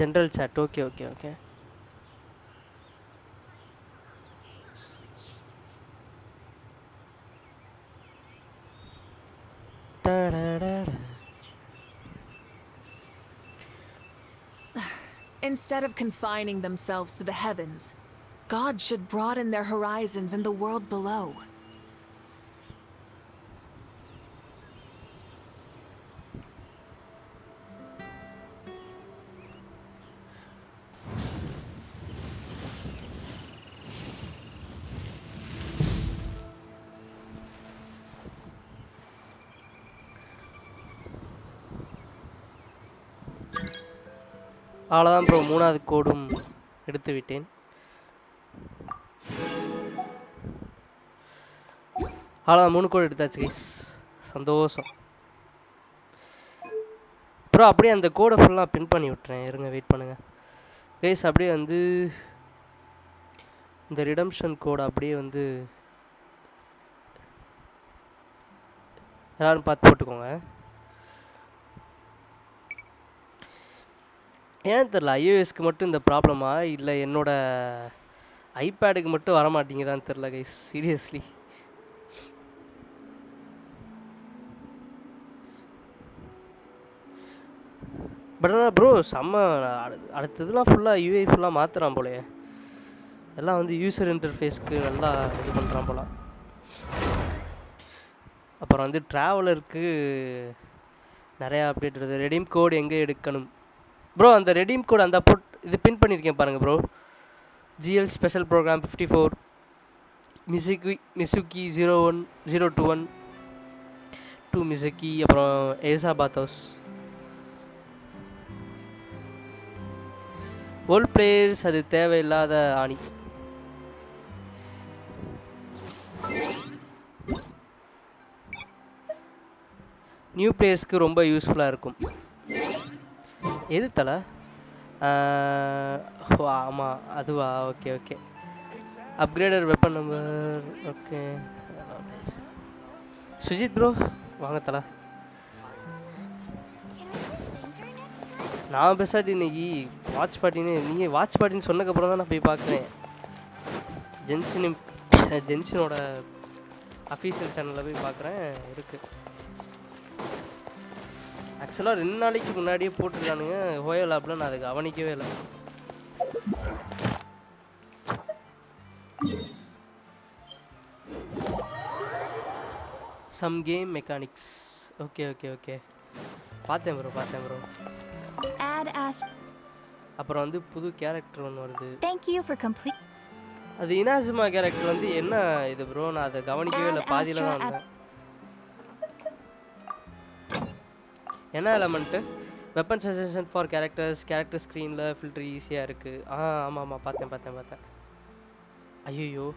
General chat. Okay okay okay. Instead of confining themselves to the heavens, God should broaden their horizons in the world below. அவ்வளோதான் ப்ரோ, மூணாவது கோடும் எடுத்து விட்டேன். அவ்வளோதான், 3 கோடு எடுத்தாச்சு கைஸ், சந்தோஷம் ப்ரோ. அப்படியே அந்த கோடை ஃபுல்லாக பின் பண்ணி விட்டுறேன், இருங்க வெயிட் பண்ணுங்கள் கைஸ். அப்படியே வந்து இந்த ரிடம்ஷன் கோடை அப்படியே வந்து எல்லோரும் பார்த்து போட்டுக்கோங்க. ஏன் தெரில, ஐஓஎஸ்க்கு மட்டும் இந்த ப்ராப்ளமா இல்லை என்னோட ஐபேடுக்கு மட்டும் வரமாட்டேங்குதான்னு தெரில கைஸ், சீரியஸ்லி. பட் ஆனால் ப்ரோ செம்ம அடுத்ததுலாம் ஃபுல்லாக யூஐ ஃபுல்லாக மாற்றுறான் போலயே. எல்லாம் வந்து யூசர் இன்டர்ஃபேஸ்க்கு நல்லா இது பண்ணுறான் போல. அப்புறம் வந்து ட்ராவலருக்கு நிறையா அப்டேட் இருக்குது. ரெடீம் கோடு எங்கே எடுக்கணும் ப்ரோ? அந்த ரெடீம் கோடு அந்த இது பின் பண்ணியிருக்கேன் பாருங்கள் ப்ரோ. ஜிஎல் ஸ்பெஷல் ப்ரோக்ராம் 54 மிசுக்கி 01021 2 மிசுக்கி, அப்புறம் ஏசா பாத்தோஸ். ஓல்ட் பிளேயர்ஸ் அது தேவையில்லாத ஆணி. நியூ பிளேயர்ஸ்க்கு ரொம்ப யூஸ்ஃபுல்லாக இருக்கும். எது தலை? ஆமாம் அதுவா? Okay okay. Upgrader weapon number. Okay Sujith bro வாங்க தலை. நான் பெஸ்ட்டாட்டி இன்னைக்கு வாட்ச் பார்ட்டின்னு நீங்கள் வாட்ச் பார்ட்டின்னு சொன்னதுக்கப்புறம் தான் நான் போய் பார்க்குறேன். ஜென்ஷனோட அஃபீஷியல் சேனலில் போய் பார்க்குறேன் இருக்குது. ஆக்சுவலாக 2 நாளைக்கு முன்னாடியே போட்டுருக்கானுங்க ஹோயோ லேப்பில். நான் அதை கவனிக்கவே இல்லை. Some game mechanics. Okay okay okay பார்த்தேன் ப்ரோ. அப்புறம் வந்து புது கேரக்டர் ஒன்று வருது. அது இனாசுமா கேரக்டர் வந்து என்ன இது ப்ரோ? நான் அதை கவனிக்கவே இல்லை, பாதியில் தான் வந்தேன். என்ன element? Weapon suggestion for character ஸ்க்ரீனில் ஃபில்டர் ஈஸியாக இருக்குது. ஆமாம் பார்த்தேன். ஐயோ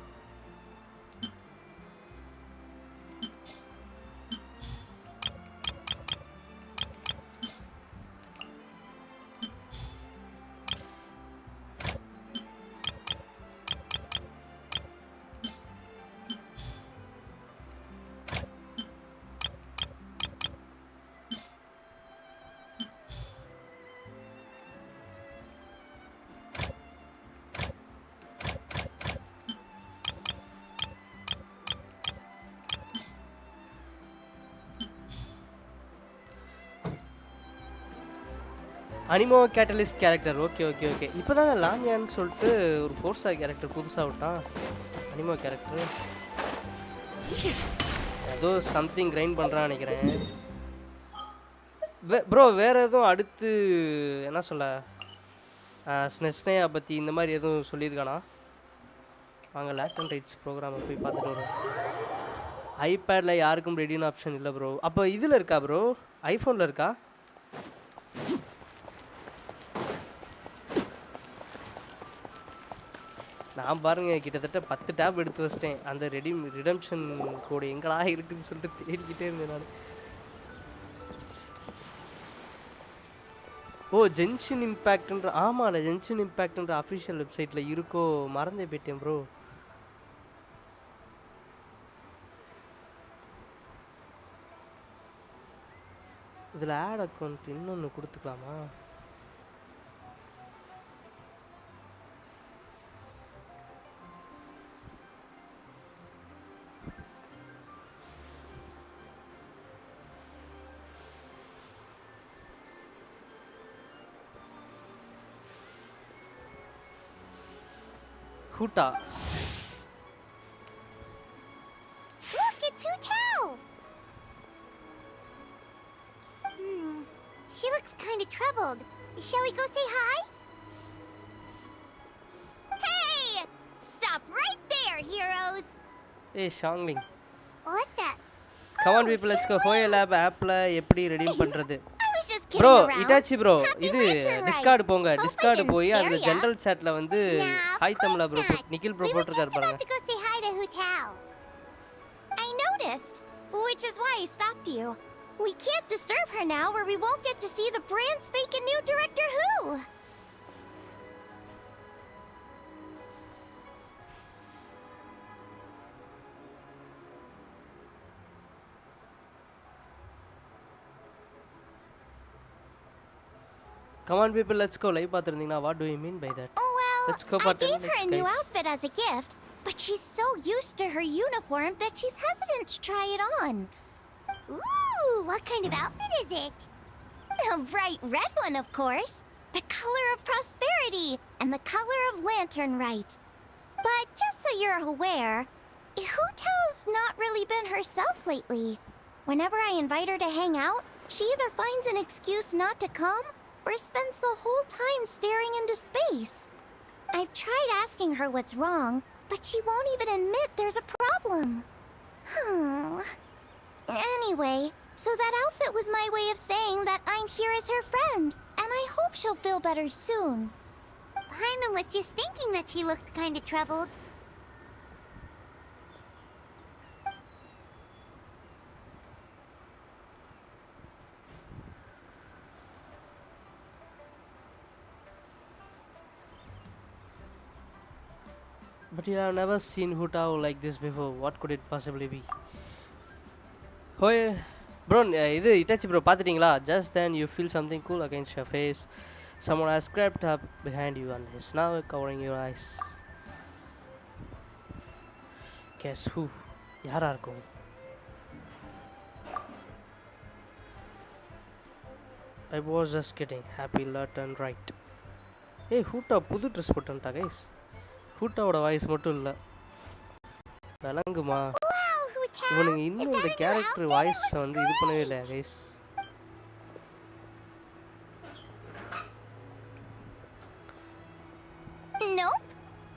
அனிமோ கேட்டலிஸ்ட் கேரக்டர். ஓகே இப்போ தானே லாமியான்னு சொல்லிட்டு ஒரு 4 ஸ்டார் கேரக்டர் புதுசாக விட்டான். அனிமோ கேரக்டர் ஏதோ சம்திங் கிரைண்ட் பண்ணுறான்னு நினைக்கிறேன் ப்ரோ. வேறு எதுவும் அடுத்து என்ன சொல்ல ஸ்னெஸ்னேயா பற்றி இந்த மாதிரி எதுவும் சொல்லியிருக்கானா? வாங்க லேட்டன் ரைட்ஸ் ப்ரோக்ராமை போய் பார்த்துட்டு வரோம். ஐபேடில் யாருக்கும் ரெடின்னு ஆப்ஷன் இல்லை ப்ரோ. அப்போ இதில் இருக்கா ப்ரோ? ஐஃபோனில் இருக்கா? நான் பாருங்க கிட்டத்தட்ட 10 டேப் எடுத்து வச்சிட்டேன். அந்த ரிடம்ஷன் கோடு எங்கடா இருக்குன்னு சொல்லிட்டு தேடிக்கிட்டே இருந்தேன் நான். ஜென்ஷன் இம்பேக்ட்ன்ற ஆமாம் ஜென்ஷன் இம்பேக்ட்ன்ற அஃபிஷியல் வெப்சைட்டில் இருக்கோ? மறந்தே போயிட்டேன் ப்ரோ. இதில் ஆட் அக்கௌண்ட் இன்னொன்று கொடுத்துக்கலாமா? Huta. Look, it's Hu Tao! She looks kind of troubled. Shall we go say hi? Hey! Stop right there, heroes! Hey, Shangling. What the? Come on people, let's go. Hoya Lab app-ல எப்படி redeem பண்றது? Bro Itachi bro இது Discord போங்க. Discord போய் அதுல general சாட்ல வந்து hi தமிழா bro Nikhil bro போட்டுருக்காரு பாருங்க. I noticed, which is why I stopped you. We can't disturb her now or we won't get to see the brand spanking new director Who. Come on people, let's go. Live பாத்துறீங்களா? What do you mean by that? Well, let's go I gave her a new outfit as a gift, but she's so used to her uniform that she's hesitant to try it on. Ooh, what kind of outfit is it? A bright red one, of course. The color of prosperity and the color of lantern right. But just so you're aware, Hu Tao's not really been herself lately. Whenever I invite her to hang out, she either finds an excuse not to come or spends the whole time staring into space. I've tried asking her what's wrong, but she won't even admit there's a problem. Anyway, so that outfit was my way of saying that I'm here as her friend, and I hope she'll feel better soon. Hyman was just thinking that she looked kind of troubled. But you have never seen Hu Tao like this before. What could it possibly be? Hoy, bro, இது Itachi bro பாத்துட்டீங்களா? Just then you feel something cool against your face. Someone has crept up behind you and is now covering your eyes. Guess who? யாரா இருக்கும்? I was just kidding. Happy left and right. Hey, Hu Tao புது dress போட்டுட்டா guys. Hu Taoட voice மட்டும் இல்ல. விளங்குமா? இவனுங்க இன்னும் இந்த character voice வந்து இது பண்ணவே இல்லையா guys? Nope.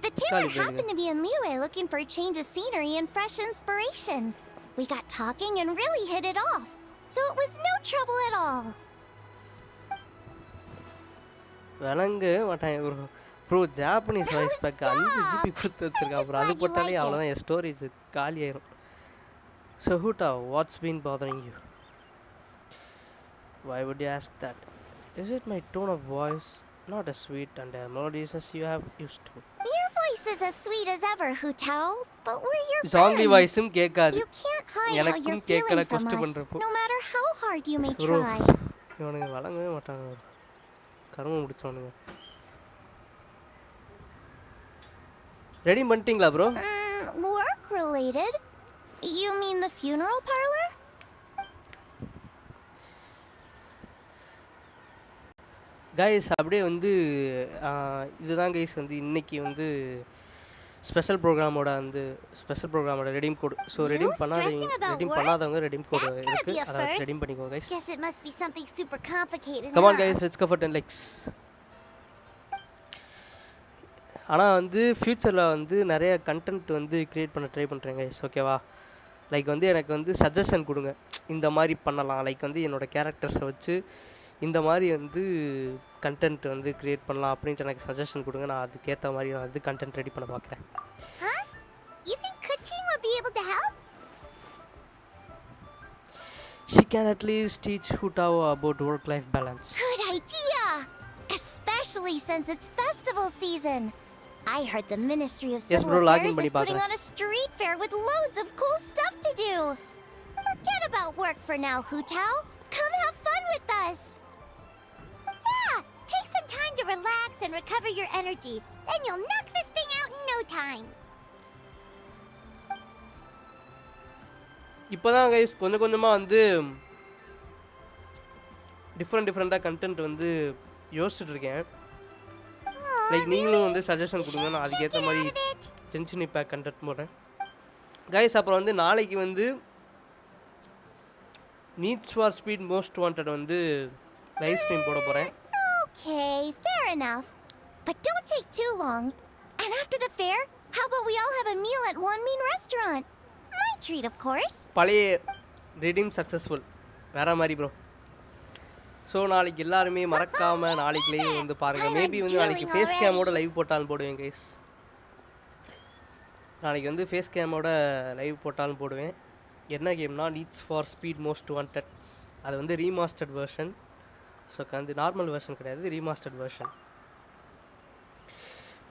The tailor happened to be in Liyue looking for a change of scenery and fresh inspiration. We got talking and really hit it off. So it was no trouble at all. விளங்கு மாட்டான் bro. Bro Japanese voice back 5 GB கொடுத்து வச்சிருக்கான் bro. அது போட்டாலே அவ்வளோதான் என் storage காலி ஆயிரும். So Hu Tao, what's been bothering you? Why would you ask that? Is it my tone of voice? Not as sweet and melodious as you have used to. Your voice is as sweet as ever, Hu Tao, but we're your friends. Zombie voice-um கேட்காது. You can't hide how you're feeling from us, no matter how hard you may try. இவனுங்க வளங்கவே மாட்டாங்க. கர்மம் முடிச்சவனுங்க. Ready பண்ணிட்டீங்களா bro? Work related? You mean the funeral parlor? Guys அப்படியே வந்து இதுதான் கைஸ் வந்து இன்னைக்கு வந்து ஸ்பெஷல் ப்ரோக்ராமோட ரெடீம் கோட். ஸோ ரெடீம் பண்ணாதவங்க ரெடீம் கோட் இருக்கு, அதை வச்சு ரெடீம் பண்ணிக்கோங்க guys. Come on guys, let's go for 10 likes. ஆனால் வந்து ஃப்யூச்சரில் வந்து நிறைய கண்டென்ட் வந்து க்ரியேட் பண்ண ட்ரை பண்ணுறேன் கைஸ், ஓகேவா? லைக் வந்து எனக்கு வந்து சஜஷன் கொடுங்க, இந்த மாதிரி பண்ணலாம். லைக் வந்து என்னோடய கேரக்டர்ஸை வச்சு இந்த மாதிரி வந்து கண்டென்ட் வந்து க்ரியேட் பண்ணலாம் அப்படின்ட்டு எனக்கு சஜஷன் கொடுங்க. நான் அதுக்கேற்ற மாதிரி நான் வந்து கண்டென்ட் ரெடி பண்ண பார்க்குறேன். She can at least teach Hu Tao about work-life balance. Good idea! Especially since it's festival season. I heard the Ministry of Civil Affairs is putting on a street fair with loads of cool stuff to do. Forget about work for now, Hu Tao. Come have fun with us. Yeah, take some time to relax and recover your energy. Then you'll knock this thing out in no time. இப்போதான் guys கொஞ்சம் கொஞ்சமாக வந்து டிஃப்ரெண்ட்டாக content வந்து யோசிச்சுட்டு இருக்கேன். Like நீங்களும் வந்து சஜஷன் கொடுங்க, நான் அதுக்கேற்ற மாதிரி Genshin Impact கண்டென்ட் போடுறேன் கைஸ். அப்புறம் வந்து நாளைக்கு வந்து needs for speed most wanted வந்து லைவ் ஸ்ட்ரீம் போட போகிறேன். Okay, fair enough. But don't take too long. And after the fair, how about we all have a meal at One Mean Restaurant? My treat, of course. பழைய redeem successful வேற மாதிரி bro. So நாளைக்கு எல்லாருமே மறக்காமல் நாளைக்கு live வந்து பாருங்கள். Maybe வந்து நாளைக்கு ஃபேஸ் கேமோட லைவ் போட்டாலும் போடுவேன் கைஸ். நாளைக்கு வந்து ஃபேஸ் கேமோட லைவ் போட்டாலும் போடுவேன். என்ன கேம்னா needs for speed most wanted. அது வந்து ரீமாஸ்டர்ட் வெர்ஷன். ஸோ வந்து நார்மல் வெர்ஷன் கிடையாது, remastered version.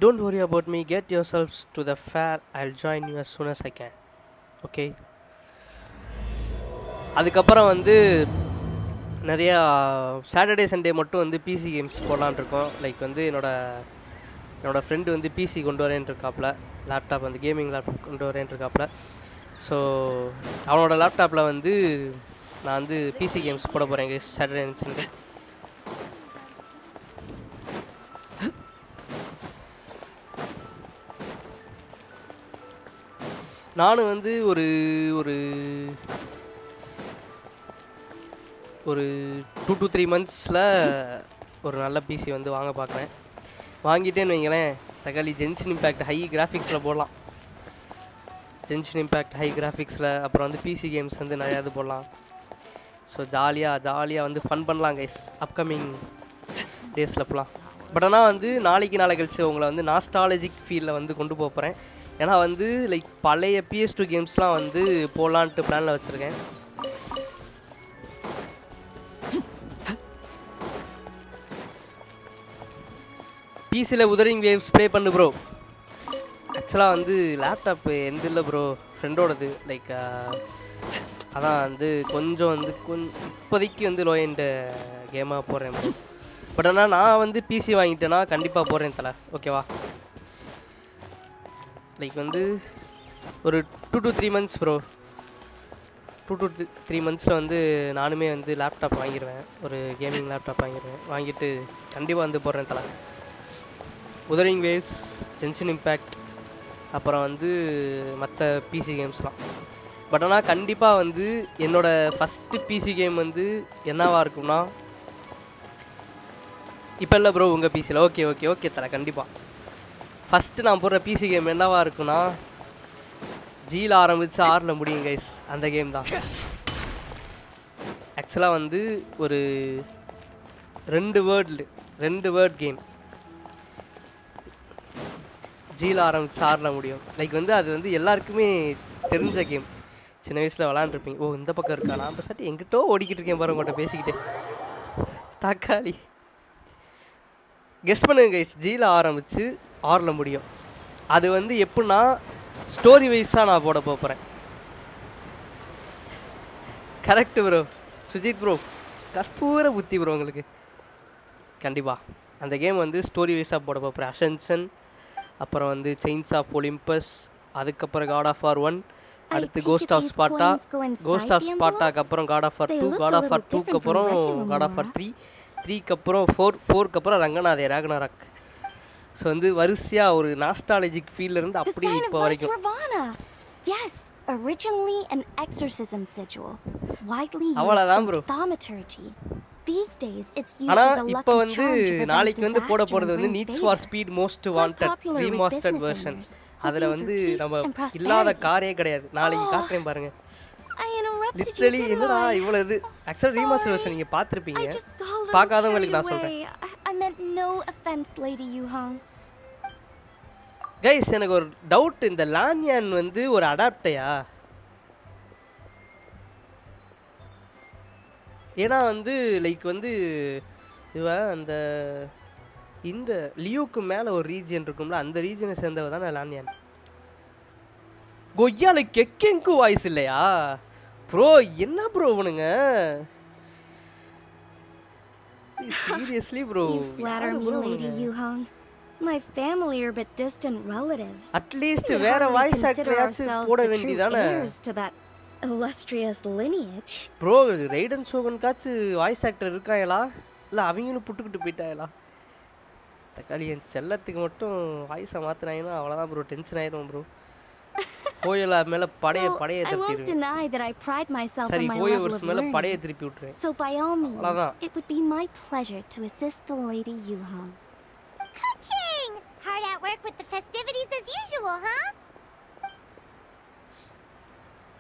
Don't worry about me, get yourselves to the fair, I'll join you as soon as I can. Okay, அதுக்கப்புறம் வந்து நிறையா சாட்டர்டே சண்டே மட்டும் வந்து PC games போடலான் இருக்கோம். லைக் வந்து என்னோடய ஃப்ரெண்டு வந்து பிசி கொண்டு வரேன் இருக்காப்புல, லேப்டாப் வந்து கேமிங் லேப்டாப் கொண்டு வரேன் இருக்காப்புல. ஸோ அவனோட லேப்டாப்பில் வந்து நான் வந்து பிசி கேம்ஸ் போட போகிறேன் சாட்டர்டே அண்ட் சண்டே. நானும் வந்து ஒரு ஒரு ஒரு 2 to 3 monthsல ஒரு நல்ல பிசி வந்து வாங்க பார்க்குறேன். வாங்கிட்டேன்னு வைங்களேன், தக்காளி ஜென்ஷன் இம்பேக்ட் ஹை கிராஃபிக்ஸில் போடலாம். ஜென்ஷன் இம்பேக்ட் ஹை கிராஃபிக்ஸில் அப்புறம் வந்து பிசி கேம்ஸ் வந்து நிறையா இது போடலாம். ஸோ ஜாலியாக வந்து ஃபன் பண்ணலாம் கைஸ் அப்கமிங் டேஸில் போகலாம். பட் ஆனால் வந்து நாளைக்கு நாளை கழிச்சு உங்களை வந்து நாஸ்டாலஜிக் ஃபீலில் வந்து கொண்டு போகிறேன். ஏன்னா வந்து லைக் பழைய PS2 கேம்ஸ்லாம் வந்து போடலான்ட்டு பிளானில் வச்சுருக்கேன். பிசியில் உதரிங் வேவ்ஸ் ப்ளே பண்ணு ப்ரோ. ஆக்சுவலாக வந்து லேப்டாப் எந்த இல்லை ப்ரோ, ஃப்ரெண்டோடது. லைக் அதான் வந்து கொஞ்சம் வந்து இப்போதைக்கு வந்து லோ எண்ட் கேமாக போடுறேன் ப்ரோ. பட் ஆனால் நான் வந்து பிசி வாங்கிட்டேன்னா கண்டிப்பாக போடுறேன் தலை, ஓகேவா? லைக் வந்து ஒரு 2 to 3 months ப்ரோ. 2 to 3 monthsல வந்து நானுமே வந்து லேப்டாப் வாங்கிடுவேன். ஒரு கேமிங் லேப்டாப் வாங்கிடுவேன். வாங்கிட்டு கண்டிப்பாக வந்து போடுறேன் தலை. உதரிங் வேவ்ஸ், ஜென்ஷன் இம்பேக்ட், அப்புறம் வந்து மற்ற பிசி கேம்ஸ்லாம். பட் ஆனால் கண்டிப்பாக வந்து என்னோடய ஃபஸ்ட்டு பிசி கேம் வந்து என்னவாக இருக்கும்னா, இப்போ இல்லை ப்ரோ உங்கள் பிசியில், ஓகே தலை கண்டிப்பாக ஃபஸ்ட்டு நான் போடுற பிசி கேம் என்னவாக இருக்குன்னா, ஜியில் ஆரம்பித்து ஆரில் முடியும் கைஸ், அந்த கேம் தான். ஆக்சுவலாக வந்து ஒரு 2 வேர்ட் கேம். ஜியில் ஆரம்பித்து ஆரில் முடியும். லைக் வந்து அது வந்து எல்லாருக்குமே தெரிஞ்ச கேம். சின்ன வயசில் விளாண்டுருப்பீங்க. ஓ இந்த பக்கம் இருக்கா, நான் இப்போ சாட்டி எங்கிட்டோ ஓடிக்கிட்டு இருக்கேன் பாரு உங்கள்கிட்ட பேசிக்கிட்டே. தக்காளி கெஸ் பண்ணுங்க கைஸ், ஜியில் ஆரம்பித்து ஆரில் முடியும். அது வந்து எப்படின்னா ஸ்டோரி வைஸாக நான் போட போகிறேன். கரெக்டு ப்ரோ, சுஜித் ப்ரோ, கற்பூர புத்தி ப்ரோ உங்களுக்கு. கண்டிப்பாக அந்த கேம் வந்து ஸ்டோரி வைஸாக போட போகிறேன். அசென்ஷன், அப்புறம் வந்து செயின்ஸ் ஆஃப் ஒலிம்பஸ், அதுக்கப்புறம் காட் ஆஃப் வார் 1, அடுத்து ghost of Sparta, ghost of ஸ்பார்ட்டாக்கு அப்புறம் god of war 2, god of war 2க்கு அப்புறம் காட் ஆஃப் வார் 3, 3க்கு அப்புறம் 4க்கு அப்புறம் ரங்கநாதே ராக்னராக். ஸோ வந்து வரிசையாக ஒரு நாஸ்டாலஜிக் ஃபீல்லேருந்து அப்படியே இப்போ வரைக்கும். Yes, originally an exorcism sigil, widely used அவ்வளோதான் in bro. thaumaturgy. These days it's used ஆனால் as a இப்போ lucky வந்து charm to prevent நாளைக்கு வந்து போட disaster போகிறது and வந்து bring needs for favor. Speed most Quite wanted popular with remastered business version. owners, அதில் hoping வந்து for peace நம்ம and இல்லாத prosperity. காரே கிடையாது. நாளைக்கு காட்டுறேன் பாருங்க. I interrupted you, literally didn't என்னடா I? இவ்வளோ இது. ஆக்சுவலாக ரீமாஸ்டர் வெர்ஷன் நீங்கள் பார்த்துருப்பீங்க, பார்க்காதவங்களுக்கு நான் சொல்கிறேன். I meant no offense, Lady Yuhang. Guys எனக்கு ஒரு டவுட், இந்த லான்யான் வந்து ஒரு அடாப்டையா? ஏன்னா வந்து லைக் வந்து இவன் அந்த இந்த லியூக்கு மேலே ஒரு ரீஜியன் இருக்கும்ல, அந்த ரீஜனை சேர்ந்தவ தானே லான்யான். கொய்யால கெக்கெங்கு வாய்ஸ் இல்லையா ப்ரோ? என்ன ப்ரோ இவனுங்க seriously bro? You flatter me, Lady Yuhang. My family are but distant relatives. At least வேற வாய்ஸ் ஆக்டரையாச்சும் போட வேண்டியதானே to that illustrious lineage. Bro. Raiden சோகன்காச்சு வாய்ஸ் ஆக்டர் இருக்காங்களா இல்லை அவங்களும் புட்டுக்கிட்டு போயிட்டாங்களா? தக்காளி என் செல்லத்துக்கு மட்டும் வாய்ஸை மாற்றினாங்கன்னா அவ்வளோதான் ப்ரோ, டென்ஷன் ஆயிடும் ப்ரோ. கோயிலா மேலே படைய திருப்பிடுவேன். சரி கோயில்ஸ் மேலே படைய திருப்பி விட்டுருவேன். So by all means, அவ்வளோதான். it would be my pleasure to assist the Lady Yuhang. Ka-ching! Hard at work with the festivities as usual, huh?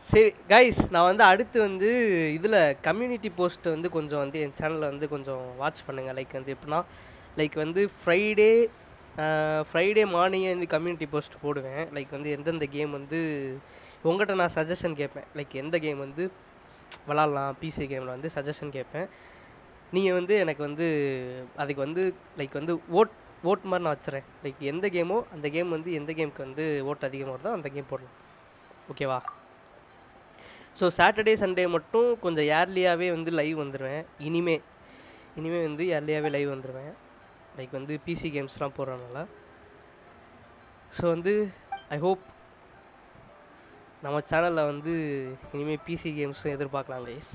சரி கைஸ், நான் வந்து அடுத்து வந்து இதில் கம்யூனிட்டி போஸ்ட் வந்து கொஞ்சம் வந்து என் சேனலில் வந்து கொஞ்சம் வாட்ச் பண்ணுங்கள். லைக் வந்து எப்படின்னா லைக் வந்து ஃப்ரைடே மார்னிங்கே வந்து கம்யூனிட்டி போஸ்ட் போடுவேன். லைக் வந்து எந்தெந்த கேம் வந்து உங்கள்கிட்ட நான் சஜஷன் கேட்பேன். லைக் எந்த கேம் வந்து விளாட்லாம் பிசி கேமில் வந்து சஜஷன் கேட்பேன். நீங்கள் வந்து எனக்கு வந்து அதுக்கு வந்து லைக் வந்து ஓட் மாதிரி நான் வச்சுறேன். லைக் எந்த கேமோ அந்த கேம் வந்து எந்த கேமுக்கு வந்து ஓட் அதிகமாக வருதோ அந்த கேம் போடலாம், ஓகேவா? ஸோ சாட்டர்டே சண்டே மட்டும் கொஞ்சம் ஏர்லியாகவே வந்து லைவ் வந்துடுவேன். இனிமே வந்து ஏர்லியாகவே லைவ் வந்துடுவேன். லைக் வந்து பிசி கேம்ஸ்லாம் போடுறதுனால. ஸோ வந்து ஐ ஹோப் நம்ம சேனலில் வந்து இனிமேல் பிசி கேம்ஸும் எதிர்பார்க்கலாம் guys.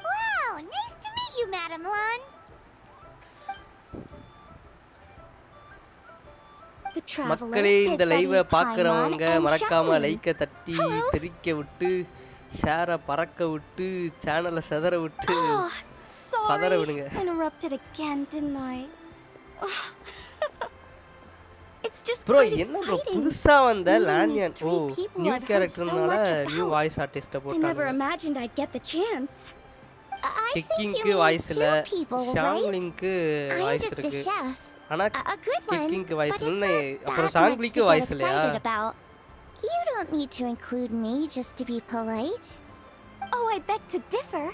Wow, nice to meet you, Madam Lan. The மக்களே இந்த லைவை பார்க்குறவங்க மறக்காம லைக்கை தட்டி தெரிக்க விட்டு ஷேரை பறக்க விட்டு சேனலை செதற விட்டு பதற விடுங்க. Interrupted again, didn't I? It's just bro quite என்ன ப்ரோ exciting. புதுசா வந்த லான்யன் ஓ people நியூ I've heard கேரக்டர்னால so much new about. Voice artist I never போட்டாங்க. imagined I'd get the chance. I think you கிக்கிங்க்கு mean voice இல்ல 2 people, right? ஷாங்லிங்க்கு I'm voice just a இருக்கு. chef. ஆனா A good one. கிக்கிங்க்கு But voice it's இல்ல not அப்புறம் that much ஷாங்லிக்கு to get voice இல்லையா? excited about. You don't need to include me just to be polite. Oh, I beg to differ.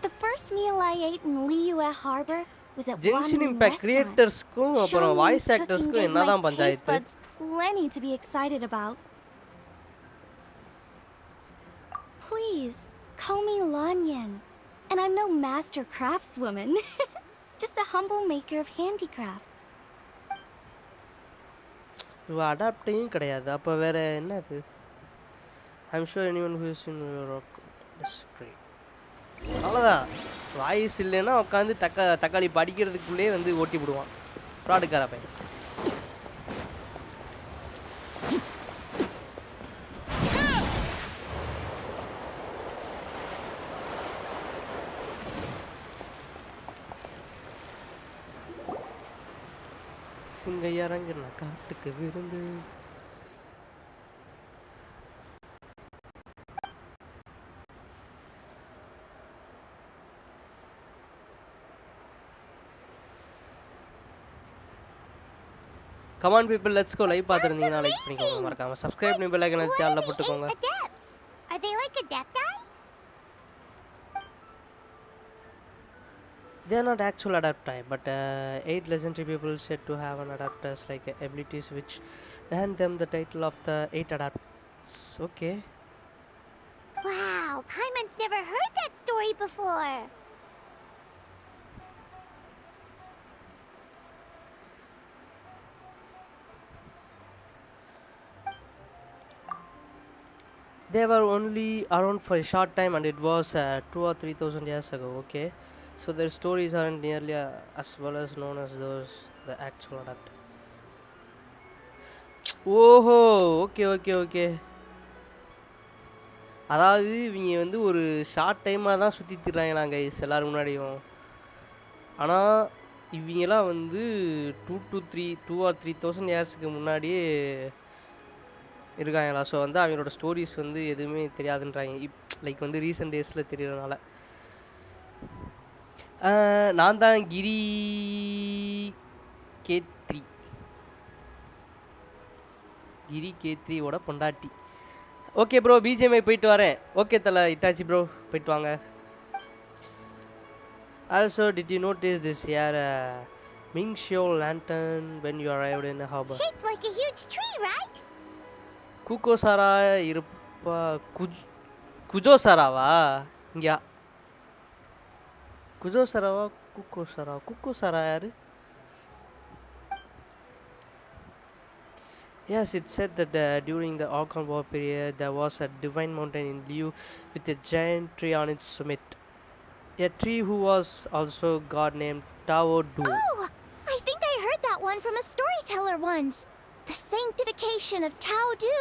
The first meal I ate in Liyue Harbor was at Genshin one Impact restaurant. கிரியேட்டர்ஸ்க்கும் அப்புறம் Xiaomi's voice cooking ஆக்டர்ஸ்க்கும் gave என்னதான் my taste panchayat? buds plenty to be excited about. Please, call me Lanyan. And I'm no master craftswoman. Just a humble maker of handicrafts. இவ அடாப்டையும் கிடையாது. அப்ப வேற என்னது? I'm sure anyone who is in rock disagree. அவ்வளோதான். Voice இல்லைன்னா உட்காந்து தக்காளி படிக்கிறதுக்குள்ளே வந்து ஓட்டி விடுவான் ஃப்ராடுக்கார பையன். சிங்க இறங்குன காட்டுக்கு விருந்து. Come on people, let's go. Live பார்த்திருந்தீங்கன்னா லைக் பண்ணிக்கோங்க மறக்காம. Subscribe பண்ணி பெல் ஐகானை அழுத்தி போட்டுக்கோங்க. Are they like adepti? They are not actual adepti, but 8 legendary people said to have an adapters like abilities which earned them the title of the 8 adepts. Okay. Wow, Paimon's never heard that story before. They were only around for a short time and it was 2 or 3,000 years ago. Okay. So their stories aren't nearly as well as known as those the actual adapt. ஓஹோ okay okay okay. அதாவது இவங்க வந்து ஒரு short டைமாக தான் சுற்றி திடுறாங்களா guys எல்லோரும் முன்னாடியும். ஆனால் இவங்கெல்லாம் வந்து 2 or 3,000 இயர்ஸுக்கு முன்னாடியே இருக்காங்களா. ஸோ வந்து அவங்களோட ஸ்டோரிஸ் வந்து எதுவுமே தெரியாதுன்றாங்க லைக் வந்து ரீசெண்ட் டேஸில் தெரியறதுனால. நான் தான் கிரி K3 பொண்டாட்டி. ஓகே ப்ரோ பிஜிஎம்ஐ போயிட்டு வரேன். ஓகே தலை இட்டாச்சி ப்ரோ போயிட்டு வாங்க. Also did you notice this யார் Mingxiu lantern when you arrived in the harbor? Shaped like a huge tree, right? குக்கோசாரா இருப்பா குஜோசாராவா இங்கயா? குஜோசாராவா குக்கோசாரா யாரு? Yes, it said that during the Archon War period there was a divine mountain in Liu with a giant tree on its summit. A tree who was also god named Tao Du. Oh, I think I heard that one from a storyteller once. The sanctification of Tao Du.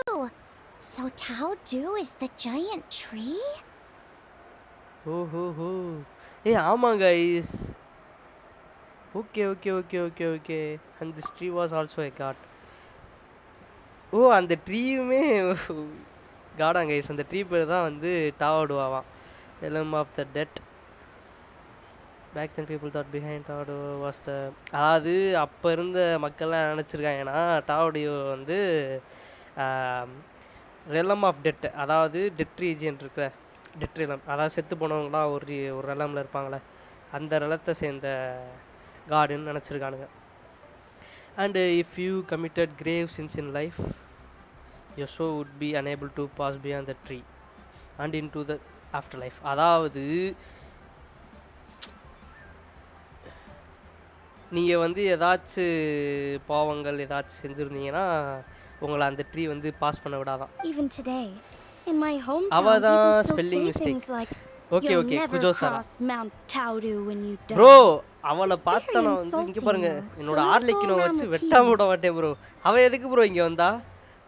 So Tao Du is the giant tree? Oh. Hey, ஆமா guys. Okay. And this tree was also a god. Oh, and the ட்ரீயுமே காடா guys. அந்த tree பேர் தான் வந்து டாவோடுவாவாம். Realm of the Dead. Back then people thought behind Taodo was the அதாவது அப்போ இருந்த மக்கள்லாம் நினச்சிருக்காங்கன்னா டாவோடியோ வந்து Realm of Dead, அதாவது டெட் ரீஜியன் இருக்கிற டெட் realm, அதாவது செத்து போனவங்களாம் ஒரு realmல இருப்பாங்களே அந்த realத்தை சேர்ந்த காடுன்னு நினச்சிருக்கானுங்க. And if you committed grave sins in life, your soul would be unable to pass beyond the tree and into the afterlife. அதாவது நீங்கள் வந்து ஏதாச்சும் பாவங்கள் ஏதாச்சும் செஞ்சுருந்தீங்கன்னா உங்களை அந்த ட்ரீ வந்து பாஸ் பண்ண விடாதான். Even today, in my hometown, அவதான் people still spelling say mistake. things like, Okay, "You'll never குஜோசாரா. cross Mount Taodu when you die." Bro அவனை பார்த்தா நான் வந்து இங்கே பாருங்க என்னோட ஆர்லிக்கினோ வச்சு repeat. வெட்டாம விட மாட்டேன் ப்ரோ. அவன் எதுக்கு ப்ரோ இங்கே வந்தா?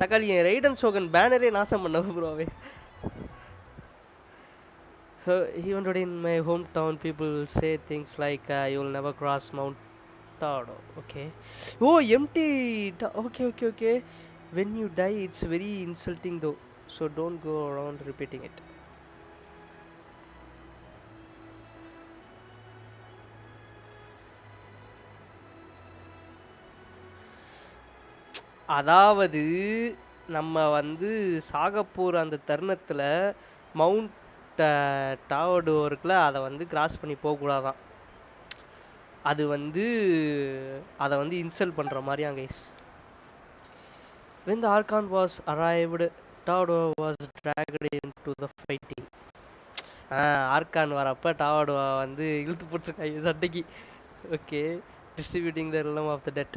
தக்காளி என் ரைடன் ஷோகன் பேனரே நாசம் பண்ண ப்ரோ அவன். Even today in my hometown, people will say things like, "You will never cross Mount Tado." Okay. Oh, empty. Okay. When you die, it's very insulting though. So don't go around repeating it. அதாவது நம்ம வந்து சாகப்போகிற அந்த தருணத்தில் mount டாவர்டு இருக்குல்ல, அதை வந்து cross பண்ணி போகக்கூடாதான். அது வந்து அதை வந்து இன்சல்ட் பண்ணுற மாதிரியா guys. When the Archon was arrived, Tawado was dragged into the fighting. Argon வரப்போ டாவர்டுவா வந்து இழுத்து போட்டிருக்காங்க சண்டைக்கு. Okay, distributing the realm of the dead.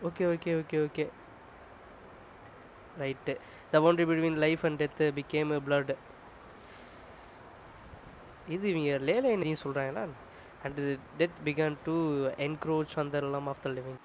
Okay. Right. The boundary between life and death became blurred. இது இவங்க லேலைன்னு சொல்கிறாங்களா? And death began to encroach on the realm of the living.